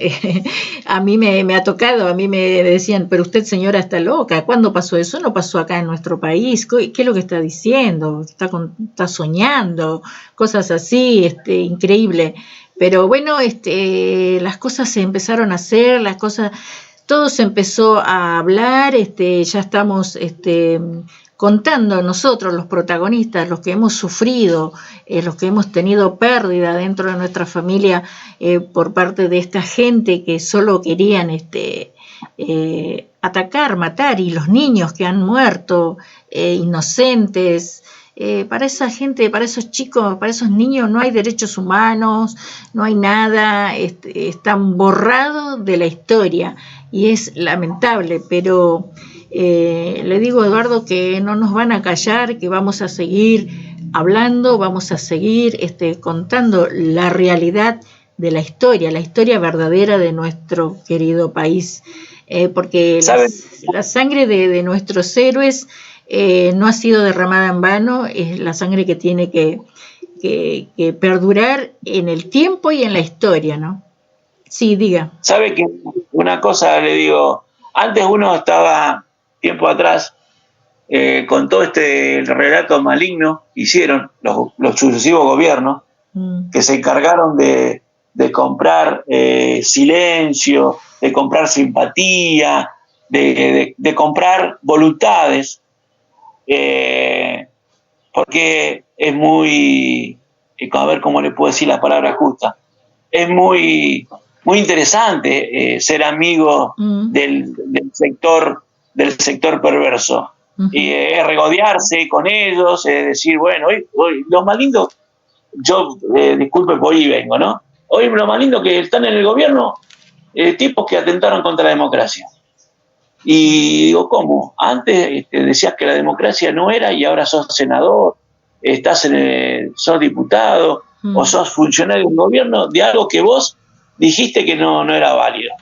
A mí me ha tocado, a mí me decían, pero usted señora está loca, ¿cuándo pasó eso? No pasó acá en nuestro país, ¿qué es lo que está diciendo? Está soñando, cosas así, increíble. Pero bueno, las cosas se empezaron a hacer, todo se empezó a hablar, ya estamos contando nosotros, los protagonistas, los que hemos sufrido, los que hemos tenido pérdida dentro de nuestra familia por parte de esta gente que solo querían atacar, matar, y los niños que han muerto, inocentes. Para esa gente, para esos chicos, para esos niños no hay derechos humanos, no hay nada, están borrados de la historia y es lamentable, pero le digo, Eduardo, que no nos van a callar, que vamos a seguir hablando, vamos a seguir contando la realidad de la historia verdadera de nuestro querido país, porque la sangre de nuestros héroes no ha sido derramada en vano, es la sangre que tiene que perdurar en el tiempo y en la historia, ¿no? Sí, diga. ¿Sabe que una cosa le digo? Antes uno estaba, tiempo atrás, con todo el relato maligno que hicieron los sucesivos gobiernos, que se encargaron de comprar silencio, de comprar simpatía, de comprar voluntades, porque es muy, a ver cómo le puedo decir las palabras justas, es muy interesante ser amigo del sector perverso, y regodearse con ellos, decir, bueno, hoy lo más lindo, yo disculpe, por ahí vengo, ¿no? Hoy lo más lindo que están en el gobierno tipos que atentaron contra la democracia. Y digo, ¿cómo? Antes decías que la democracia no era y ahora sos senador, sos diputado o sos funcionario del gobierno de algo que vos dijiste que no era válido.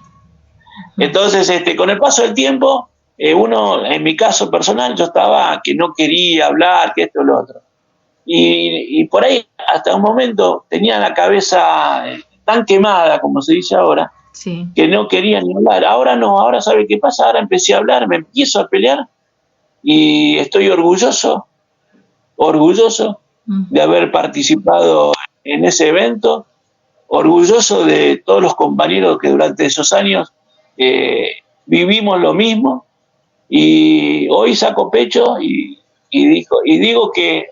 Entonces, con el paso del tiempo, uno, en mi caso personal, yo estaba que no quería hablar, que esto o lo otro. Y por ahí, hasta un momento, tenía la cabeza tan quemada, como se dice ahora, sí, que no quería ni hablar. Ahora no, ahora ¿sabe qué pasa? Ahora empecé a hablar, me empiezo a pelear y estoy orgulloso de haber participado en ese evento, orgulloso de todos los compañeros que durante esos años vivimos lo mismo, y hoy saco pecho y digo que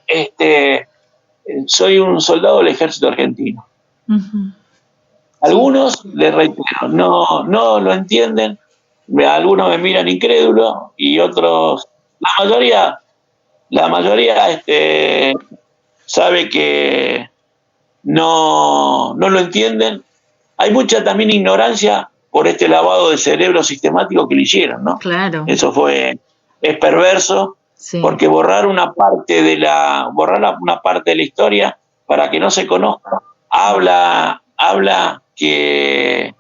soy un soldado del ejército argentino. Algunos, les reitero, no lo entienden, algunos me miran incrédulo y otros, la mayoría sabe que no lo entienden. Hay mucha también ignorancia por este lavado de cerebro sistemático que le hicieron, ¿no? Claro. Eso es perverso, sí. Porque borrar una parte de la historia para que no se conozca, habla que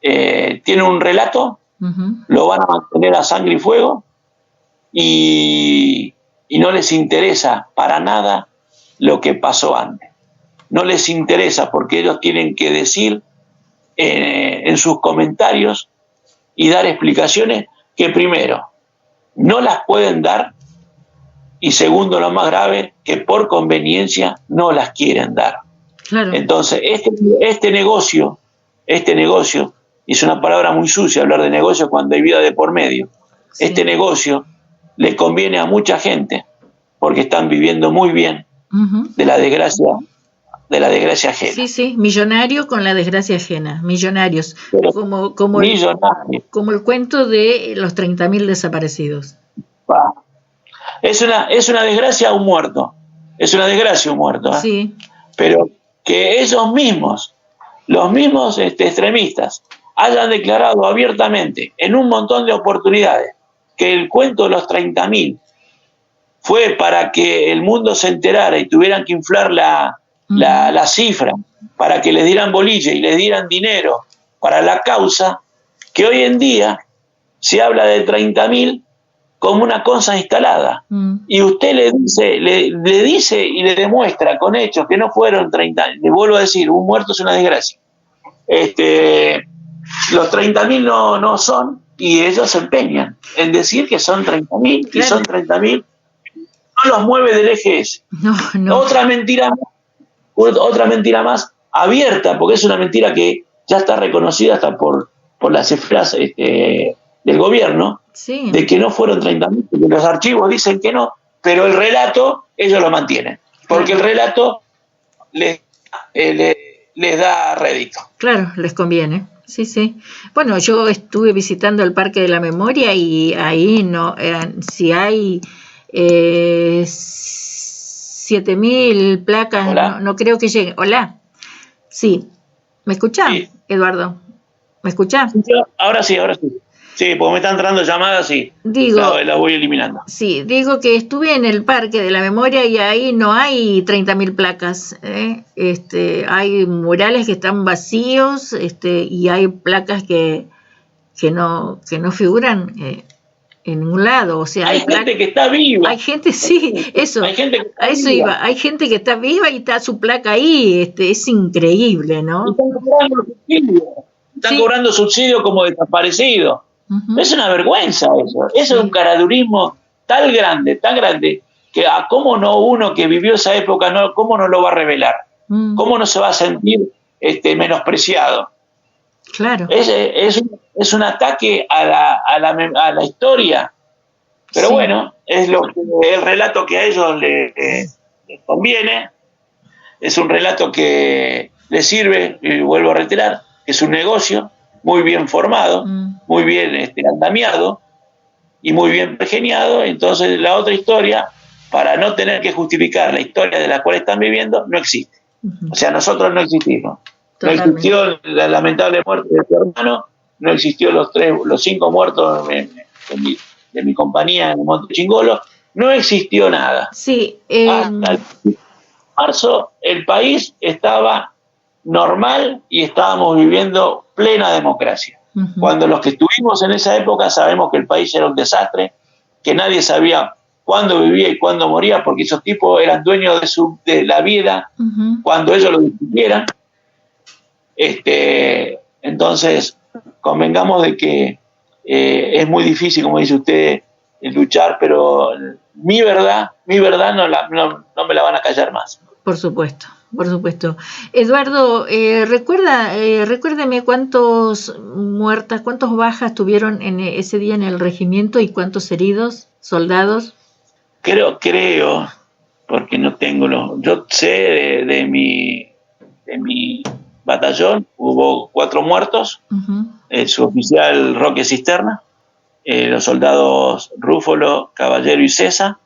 tiene un relato, lo van a mantener a sangre y fuego y no les interesa para nada lo que pasó antes. No les interesa porque ellos tienen que decir en sus comentarios y dar explicaciones que primero no las pueden dar y segundo, lo más grave, que por conveniencia no las quieren dar. Claro. Entonces, este negocio, y es una palabra muy sucia hablar de negocio cuando hay vida de por medio, sí. Este negocio le conviene a mucha gente porque están viviendo muy bien de la desgracia ajena. Sí, sí, millonario con la desgracia ajena, millonarios, como el cuento de los 30.000 desaparecidos. Es una desgracia un muerto, ¿eh? Sí. Pero que esos mismos, los mismos extremistas, hayan declarado abiertamente en un montón de oportunidades que el cuento de los 30.000 fue para que el mundo se enterara y tuvieran que inflar la cifra, para que les dieran bolille y les dieran dinero para la causa, que hoy en día se habla de 30.000 como una cosa instalada. Y usted le dice y le demuestra con hechos que no fueron 30. Le vuelvo a decir, un muerto es una desgracia. Los 30.000 no son, y ellos se empeñan en decir que son 30.000, claro. Y son 30.000. No los mueve del eje ese. No. Otra mentira más abierta, porque es una mentira que ya está reconocida hasta por las esferas del gobierno, sí. De que no fueron 30.000, porque los archivos dicen que no, pero el relato ellos lo mantienen, porque el relato les da rédito. Claro, les conviene. Sí, sí. Bueno, yo estuve visitando el Parque de la Memoria y ahí si hay 7.000 placas, no creo que lleguen. Hola. Sí. ¿Me escuchás, sí. Eduardo? ¿Me escuchás? Ahora sí. Sí, porque me están entrando llamadas y las voy eliminando. Sí, digo que estuve en el Parque de la Memoria y ahí no hay 30.000 placas. Hay murales que están vacíos y hay placas que no figuran en ningún lado. O sea, hay gente que está viva. Hay gente, sí, eso. Hay gente que está eso viva. Iba. Hay gente que está viva y está su placa ahí. Es increíble, ¿no? Están cobrando subsidio como desaparecidos. Es una vergüenza eso. Eso es un caradurismo tan grande, que a cómo no uno que vivió esa época, cómo no lo va a revelar, cómo no se va a sentir menospreciado. Claro. Es un ataque a la historia, pero sí. Bueno, es el relato que a ellos les conviene, es un relato que les sirve, y vuelvo a reiterar, es un negocio muy bien formado, muy bien andamiado y muy bien pergeniado. Entonces la otra historia, para no tener que justificar la historia de la cual están viviendo, no existe. O sea, nosotros no existimos. Totalmente. No existió la lamentable muerte de tu hermano, no existió los 5 muertos de mi compañía en Monte Chingolo, no existió nada. Sí. Hasta el marzo el país estaba normal y estábamos viviendo plena democracia. Cuando los que estuvimos en esa época sabemos que el país era un desastre, que nadie sabía cuándo vivía y cuándo moría, porque esos tipos eran dueños de la vida cuando ellos lo decidieran. Entonces, convengamos de que es muy difícil, como dice usted, luchar, pero mi verdad no me la van a callar más. Por supuesto. Eduardo, recuérdeme cuántas bajas tuvieron en ese día en el regimiento y cuántos heridos, soldados. Creo, porque no tengo yo sé de mi batallón hubo 4 muertos, el suboficial Roque Cisterna, los soldados Rúfolo, Caballero y César,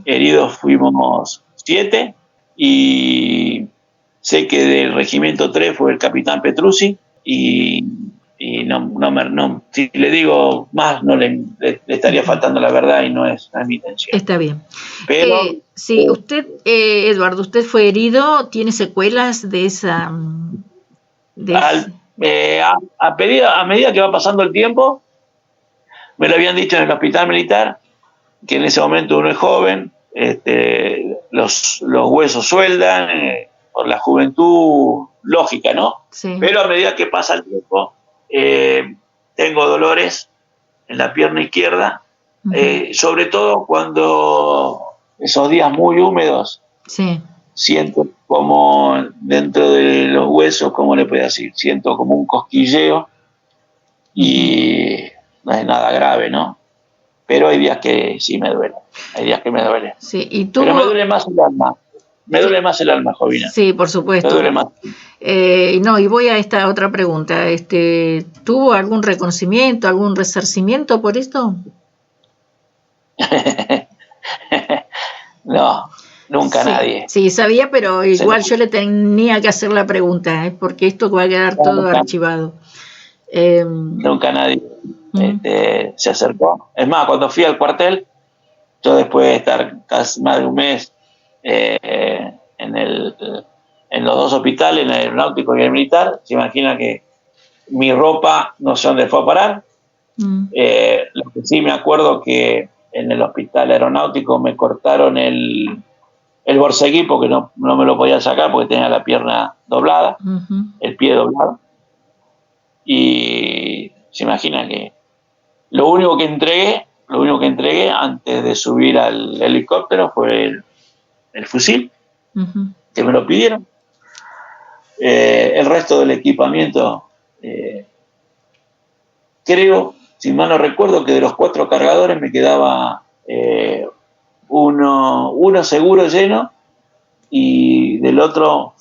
heridos fuimos 7, y sé que del regimiento 3 fue el capitán Petruzzi, y no, si le digo más no le estaría faltando la verdad y no es mi intención. Está bien. Pero sí, usted, Eduardo, usted fue herido, ¿tiene secuelas de esa? A medida que va pasando el tiempo, me lo habían dicho en el hospital militar, que en ese momento uno es joven, los huesos sueldan, por la juventud lógica, ¿no? Sí. Pero a medida que pasa el tiempo, tengo dolores en la pierna izquierda, sobre todo cuando esos días muy húmedos, sí. Siento como dentro de los huesos, ¿cómo le puedo decir? Siento como un cosquilleo, y no es nada grave, ¿no? Pero hay días que sí me duele, Sí, y pero me duele más el alma. Me duele más el alma, Jovina. Sí, por supuesto. Me duele más. No, y voy a esta otra pregunta. ¿Tuvo algún reconocimiento, algún resarcimiento por esto? No, nunca nadie. Sí, sabía, pero igual yo le tenía que hacer la pregunta, porque esto va a quedar todo archivado. Nunca nadie se acercó. Es más, cuando fui al cuartel, yo después de estar casi más de un mes en los 2 hospitales, en el aeronáutico y el militar, se imagina que mi ropa no sé dónde fue a parar. Lo que sí me acuerdo que en el hospital aeronáutico me cortaron el borseguí porque no me lo podía sacar porque tenía la pierna doblada, el pie doblado. Y se imagina que lo único que entregué antes de subir al helicóptero fue el fusil, que me lo pidieron. El resto del equipamiento, creo, si mal no recuerdo, que de los 4 cargadores me quedaba uno seguro lleno, y del otro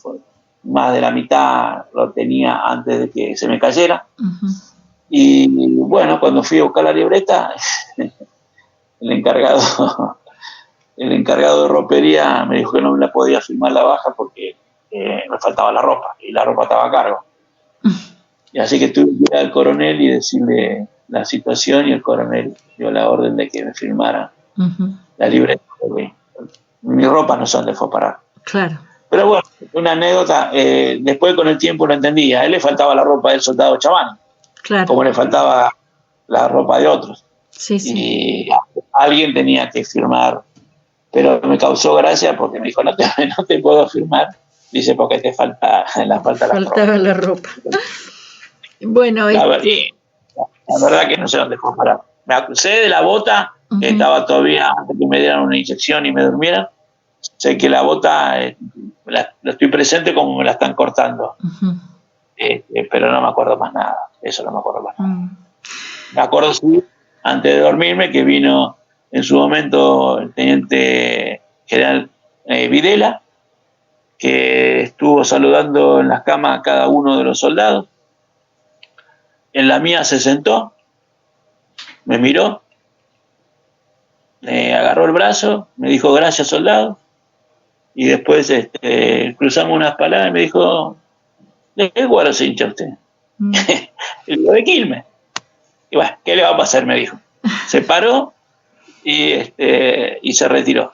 más de la mitad lo tenía antes de que se me cayera. Y bueno, cuando fui a buscar la libreta, el encargado de ropería me dijo que no me la podía firmar la baja porque me faltaba la ropa, y la ropa estaba a cargo. Y así que tuve que ir al coronel y decirle la situación, y el coronel dio la orden de que me firmara la libreta, porque mis ropas no sé dónde fue a parar. Claro. Pero bueno, una anécdota, después con el tiempo lo entendí. A él le faltaba la ropa del soldado Chavani, claro, como le faltaba la ropa de otros. Sí. Y alguien tenía que firmar, pero me causó gracia porque me dijo, no te puedo firmar, dice, porque te faltaba la ropa. Bueno, la verdad que no sé dónde fue a parar. Me acusé de la bota, que estaba todavía antes que me dieran una inyección y me durmieran. Sé que la bota la estoy presente como me la están cortando, pero no me acuerdo más nada. Eso no me acuerdo más nada. Me acuerdo, sí, antes de dormirme, que vino en su momento el teniente general Videla, que estuvo saludando en las camas a cada uno de los soldados. En la mía se sentó, me miró, me agarró el brazo, me dijo gracias, soldado, y después cruzamos unas palabras y me dijo, ¿de qué guaro se hincha usted? Y digo, de Quilmes. Y bueno, ¿qué le va a pasar? Me dijo. Se paró y se retiró.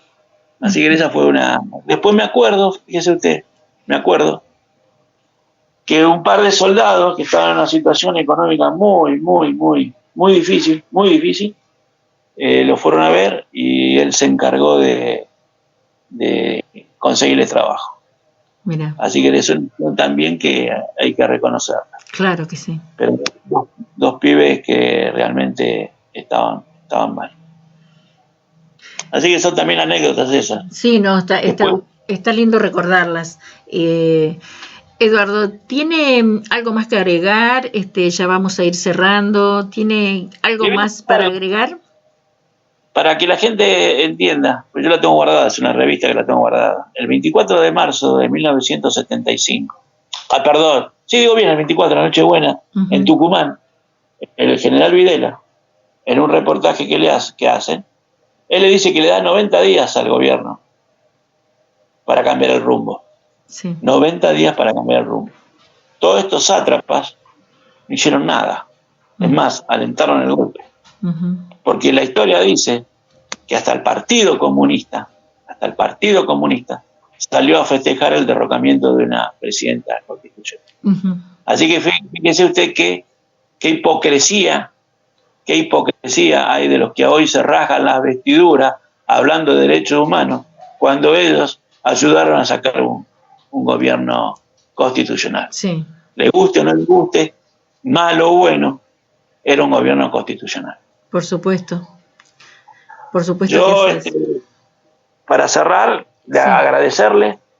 Así que esa fue una... Después me acuerdo, fíjese usted, que un par de soldados que estaban en una situación económica muy difícil, lo fueron a ver, y él se encargó de conseguirle trabajo. Mira. Así que eso también que hay que reconocerlo. Claro que sí. Pero 2 pibes que realmente estaban mal. Así que son también anécdotas esas. Sí, no, está lindo recordarlas. Eduardo, ¿tiene algo más que agregar? Ya vamos a ir cerrando. ¿Tiene algo más para agregar? Para que la gente entienda, pues yo la tengo guardada, es una revista que la tengo guardada. El 24 de marzo de 1975, perdón, sí digo bien, el 24, la Nochebuena, en Tucumán, el general Videla, en un reportaje que hacen, él le dice que le da 90 días al gobierno para cambiar el rumbo. Sí. 90 días para cambiar el rumbo. Todos estos sátrapas no hicieron nada. Es más, alentaron el golpe. Porque la historia dice que hasta el Partido Comunista salió a festejar el derrocamiento de una presidenta constitucional. Así que fíjese usted qué hipocresía hay de los que hoy se rajan las vestiduras hablando de derechos humanos, cuando ellos ayudaron a sacar un gobierno constitucional. Sí. Le guste o no le guste, malo o bueno, era un gobierno constitucional. Por supuesto. Yo, para cerrar,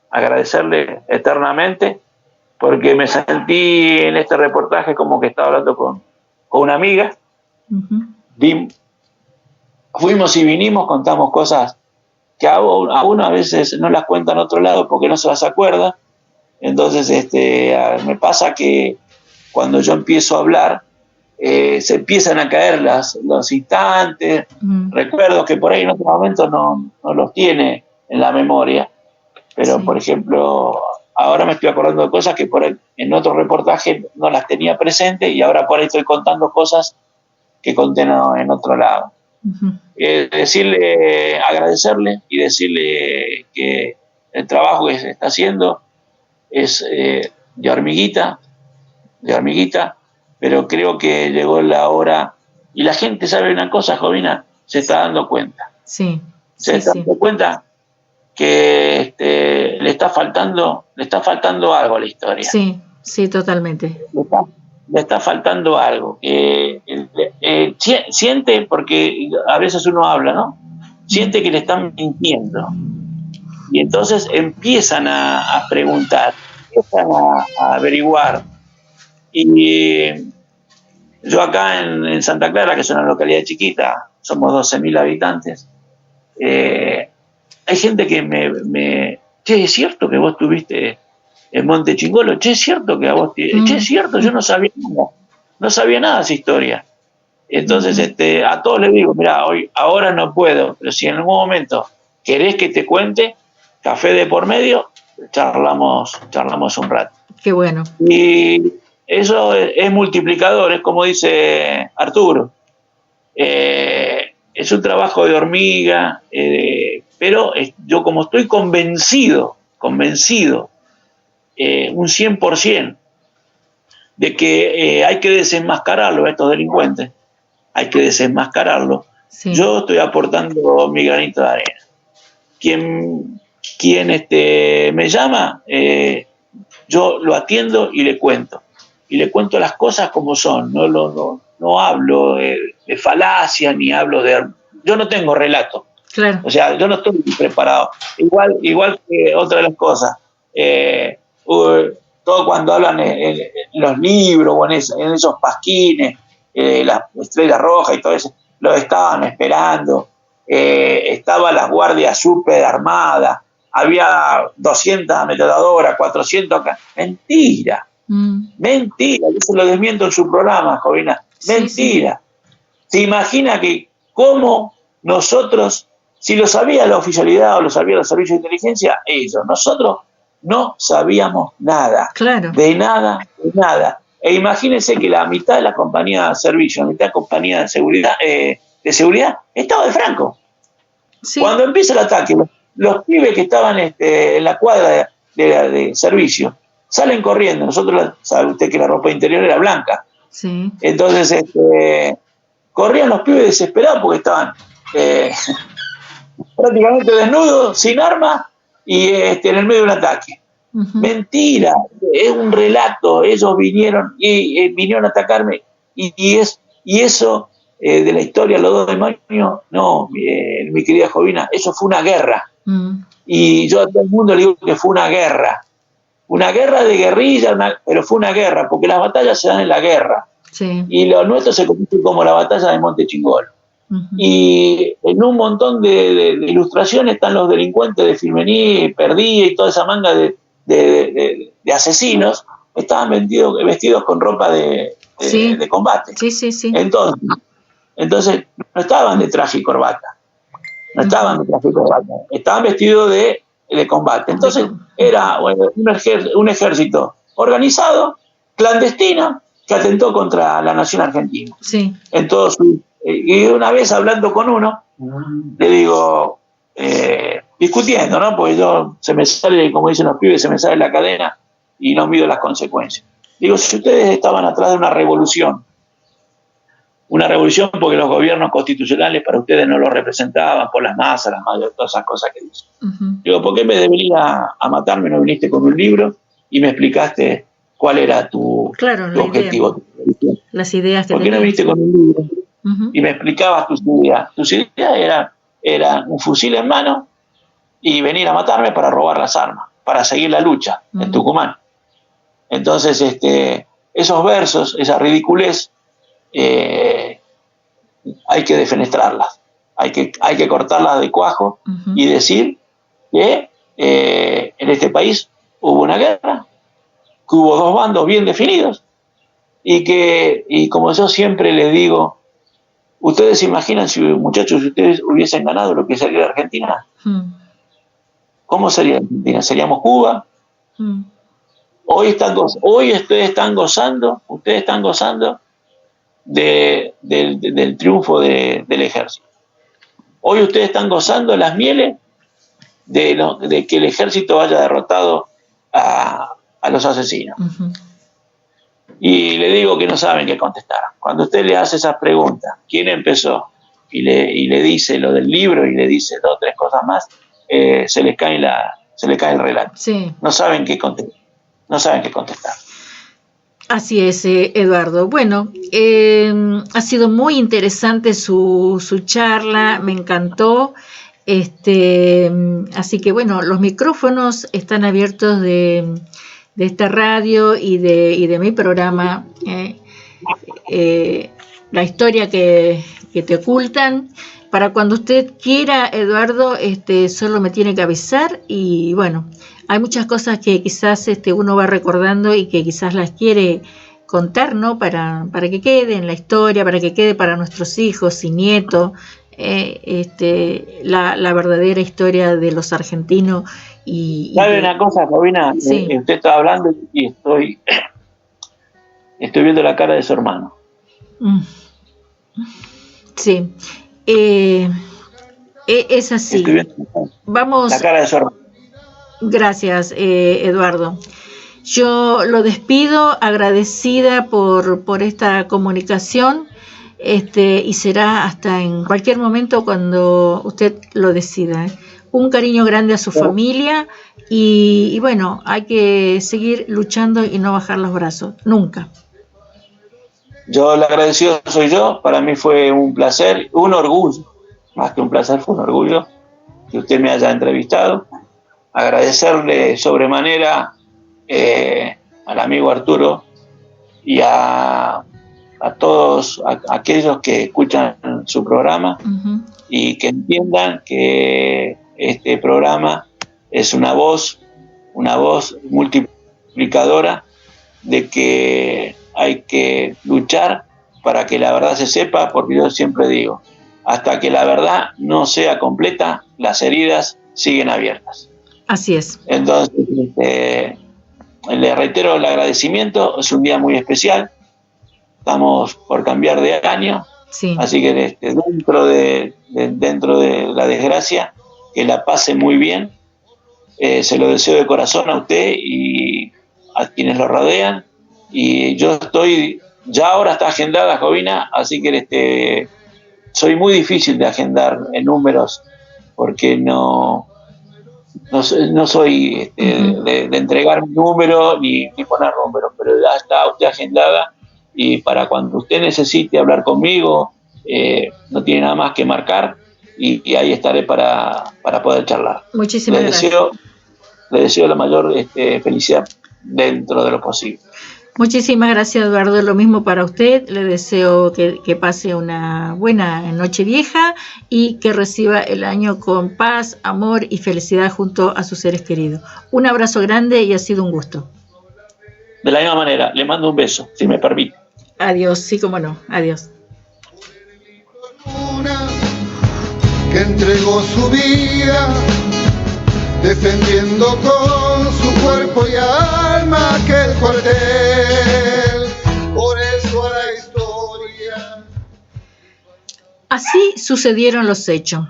agradecerle eternamente, porque me sentí en este reportaje como que estaba hablando con una amiga. Fuimos y vinimos, contamos cosas que a uno a veces no las cuenta en otro lado porque no se las acuerda. Entonces me pasa que cuando yo empiezo a hablar se empiezan a caer los instantes, recuerdos que por ahí en otros momentos no los tiene en la memoria, pero por ejemplo ahora me estoy acordando de cosas que por ahí en otro reportaje no las tenía presentes y ahora por ahí estoy contando cosas que conté en otro lado. Agradecerle y decirle que el trabajo que se está haciendo es de hormiguita, pero creo que llegó la hora y la gente sabe una cosa, Jovina, se está dando cuenta. Se está dando cuenta que le está faltando algo a la historia. Sí, totalmente. Le está faltando algo. Siente, porque a veces uno habla, ¿no? Siente que le están mintiendo. Y entonces empiezan a preguntar, empiezan a averiguar. Y yo acá en Santa Clara, que es una localidad chiquita, somos 12.000 habitantes, hay gente que che, ¿es cierto que vos estuviste en Monte Chingolo? Che, ¿es cierto que a vos che, ¿es cierto? Yo no sabía nada de esa historia. Entonces a todos les digo, mirá, ahora no puedo, pero si en algún momento querés que te cuente, café de por medio, charlamos un rato. Qué bueno. Y eso es multiplicador, es como dice Arturo. Es un trabajo de hormiga, pero yo como estoy convencido, un 100%, de que hay que desenmascararlo a estos delincuentes, yo estoy aportando mi granito de arena. Quien me llama, yo lo atiendo y le cuento las cosas como son, no hablo de falacias ni hablo yo no tengo relato. Claro. O sea, yo no estoy preparado. Igual que otra de las cosas, todo cuando hablan en los libros o en esos pasquines, la Estrella Roja y todo eso, lo estaban esperando. Estaba la Guardia Super armada, había 200 ametralladoras, 400 acá. Mentira. Mentira, eso lo desmiento en su programa, Jovina. Mentira. ¿Se imagina que cómo nosotros, si lo sabía la oficialidad o lo sabía los servicios de inteligencia, nosotros no sabíamos nada, claro. de nada. E imagínense que la mitad de la compañía de servicio, la mitad de la compañía de seguridad estaba de Franco. Sí. Cuando empieza el ataque, los pibes que estaban en la cuadra de servicio salen corriendo. Nosotros, sabe usted que la ropa interior era blanca. Sí. Entonces, corrían los pibes desesperados porque estaban prácticamente desnudos, sin armas y en el medio de un ataque. Mentira, es un relato. Ellos vinieron a atacarme y eso de la historia, los 2 de mayo, no, mi querida Jovina, eso fue una guerra. Y yo a todo el mundo le digo que fue una guerra de guerrilla, pero fue una guerra, porque las batallas se dan en la guerra. Sí. Y lo nuestro se conoce como la batalla de Monte Chingolo. Y en un montón de ilustraciones están los delincuentes de Firmení, Perdí y toda esa manga de asesinos estaban vestidos con ropa de combate. Sí. Entonces, no estaban de traje y corbata. Estaban vestidos de combate. Entonces, era un ejército organizado, clandestino, que atentó contra la nación argentina. Sí. Y una vez hablando con uno, le digo, discutiendo, ¿no? Porque se me sale, como dicen los pibes, se me sale la cadena y no mido las consecuencias. Digo, si ustedes estaban atrás de una revolución porque los gobiernos constitucionales para ustedes no lo representaban por las masas, todas esas cosas que dicen. Digo, ¿por qué en vez de venir a matarme no viniste con un libro y me explicaste cuál era tu objetivo? Las ideas que ¿Por qué no viniste con un libro y me explicabas tus ideas? Tus ideas eran un fusil en mano y venir a matarme para robar las armas, para seguir la lucha en Tucumán. Entonces, esos versos, esa ridiculez, hay que defenestrarlas, hay que cortarlas de cuajo y decir que en este país hubo una guerra, que hubo dos bandos bien definidos y como yo siempre les digo, ustedes se imaginan si ustedes hubiesen ganado lo que sería la Argentina. ¿Cómo sería Argentina? ¿Seríamos Cuba? Hoy ustedes están gozando del triunfo del ejército. Hoy ustedes están gozando las mieles de que el ejército haya derrotado a los asesinos. Y le digo que no saben qué contestar. Cuando usted le hace esas preguntas, ¿quién empezó? Y le dice lo del libro y le dice 2 o 3 cosas más, se les cae el relato. Sí. No saben qué contestar. Así es, Eduardo. Bueno, ha sido muy interesante su charla, me encantó. Así que bueno, los micrófonos están abiertos de esta radio y de mi programa, La historia que te ocultan. Para cuando usted quiera, Eduardo, solo me tiene que avisar y bueno, hay muchas cosas que quizás uno va recordando y que quizás las quiere contar, ¿no? Para que quede en la historia, para que quede para nuestros hijos y nietos, la verdadera historia de los argentinos. ¿Sabe una cosa, Jovina? Sí. Usted está hablando y estoy viendo la cara de su hermano. Sí. Es así. Vamos. La cara de su hermano. Gracias, Eduardo. Yo lo despido, agradecida por esta comunicación, y será hasta en cualquier momento cuando usted lo decida. Un cariño grande a su familia y bueno, hay que seguir luchando y no bajar los brazos, nunca. Yo el agradecido soy yo, para mí fue un placer, un orgullo, más que un placer, fue un orgullo que usted me haya entrevistado. Agradecerle sobremanera al amigo Arturo y a todos aquellos que escuchan su programa y que entiendan que este programa es una voz multiplicadora de que hay que luchar para que la verdad se sepa, porque yo siempre digo, hasta que la verdad no sea completa, las heridas siguen abiertas. Así es. Entonces, le reitero el agradecimiento, es un día muy especial, estamos por cambiar de año, sí. Así que dentro de la desgracia, que la pase muy bien, se lo deseo de corazón a usted y a quienes lo rodean, y yo ya ahora está agendada Jovina, así que soy muy difícil de agendar en números, porque no soy de entregar un número ni poner números, pero ya está usted agendada y para cuando usted necesite hablar conmigo, no tiene nada más que marcar y ahí estaré para poder charlar. Muchísimas gracias. Le deseo la mayor felicidad dentro de lo posible. Muchísimas gracias, Eduardo. Lo mismo para usted. Le deseo que pase una buena Nochevieja y que reciba el año con paz, amor y felicidad junto a sus seres queridos. Un abrazo grande y ha sido un gusto. De la misma manera, le mando un beso, si me permite. Adiós, sí, cómo no, adiós. Que entregó su vida defendiendo con su cuerpo y alma aquel cuartel. Por eso a la historia. Así sucedieron los hechos.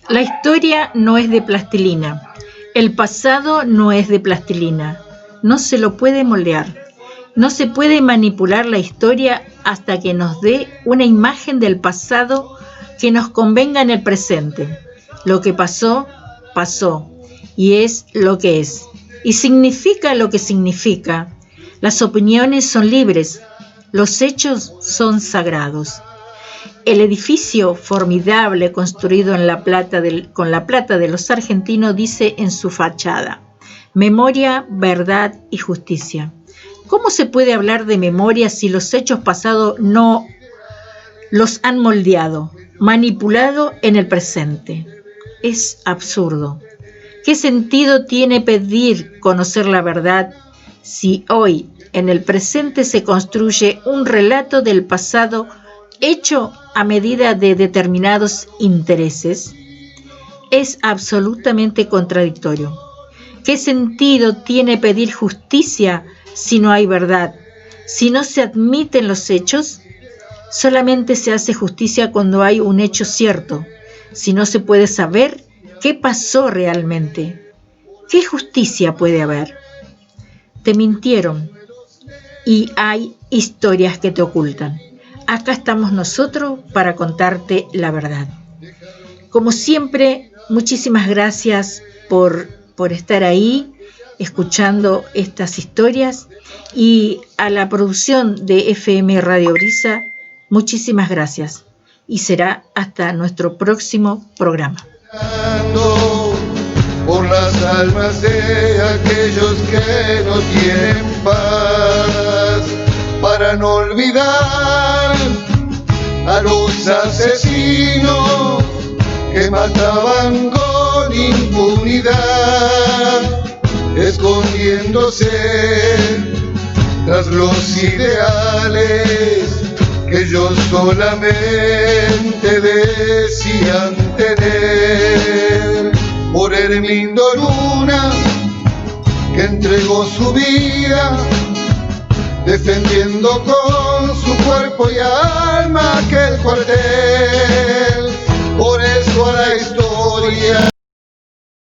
La historia no es de plastilina. El pasado no es de plastilina. No se lo puede moldear. No se puede manipular la historia hasta que nos dé una imagen del pasado que nos convenga en el presente. Lo que pasó, pasó, y es lo que es, y significa lo que significa. Las opiniones son libres, los hechos son sagrados. El edificio formidable construido con la plata de los argentinos dice en su fachada: memoria, verdad y justicia. ¿Cómo se puede hablar de memoria si los hechos pasados no los han moldeado, manipulado en el presente? Es absurdo. ¿Qué sentido tiene pedir conocer la verdad si hoy, en el presente, se construye un relato del pasado hecho a medida de determinados intereses? Es absolutamente contradictorio. ¿Qué sentido tiene pedir justicia si no hay verdad? Si no se admiten los hechos, solamente se hace justicia cuando hay un hecho cierto. Si no se puede saber qué pasó realmente, ¿qué justicia puede haber? Te mintieron y hay historias que te ocultan. Acá estamos nosotros para contarte la verdad. Como siempre, muchísimas gracias por estar ahí escuchando estas historias, y a la producción de FM Radio Brisa, muchísimas gracias, y será hasta nuestro próximo programa. Por las almas de aquellos que no tienen paz, para no olvidar a los asesinos que mataban con impunidad, escondiéndose tras los ideales que ellos solamente decían tener. Por Hermindo Luna, que entregó su vida defendiendo con su cuerpo y alma aquel cuartel. Por eso a la historia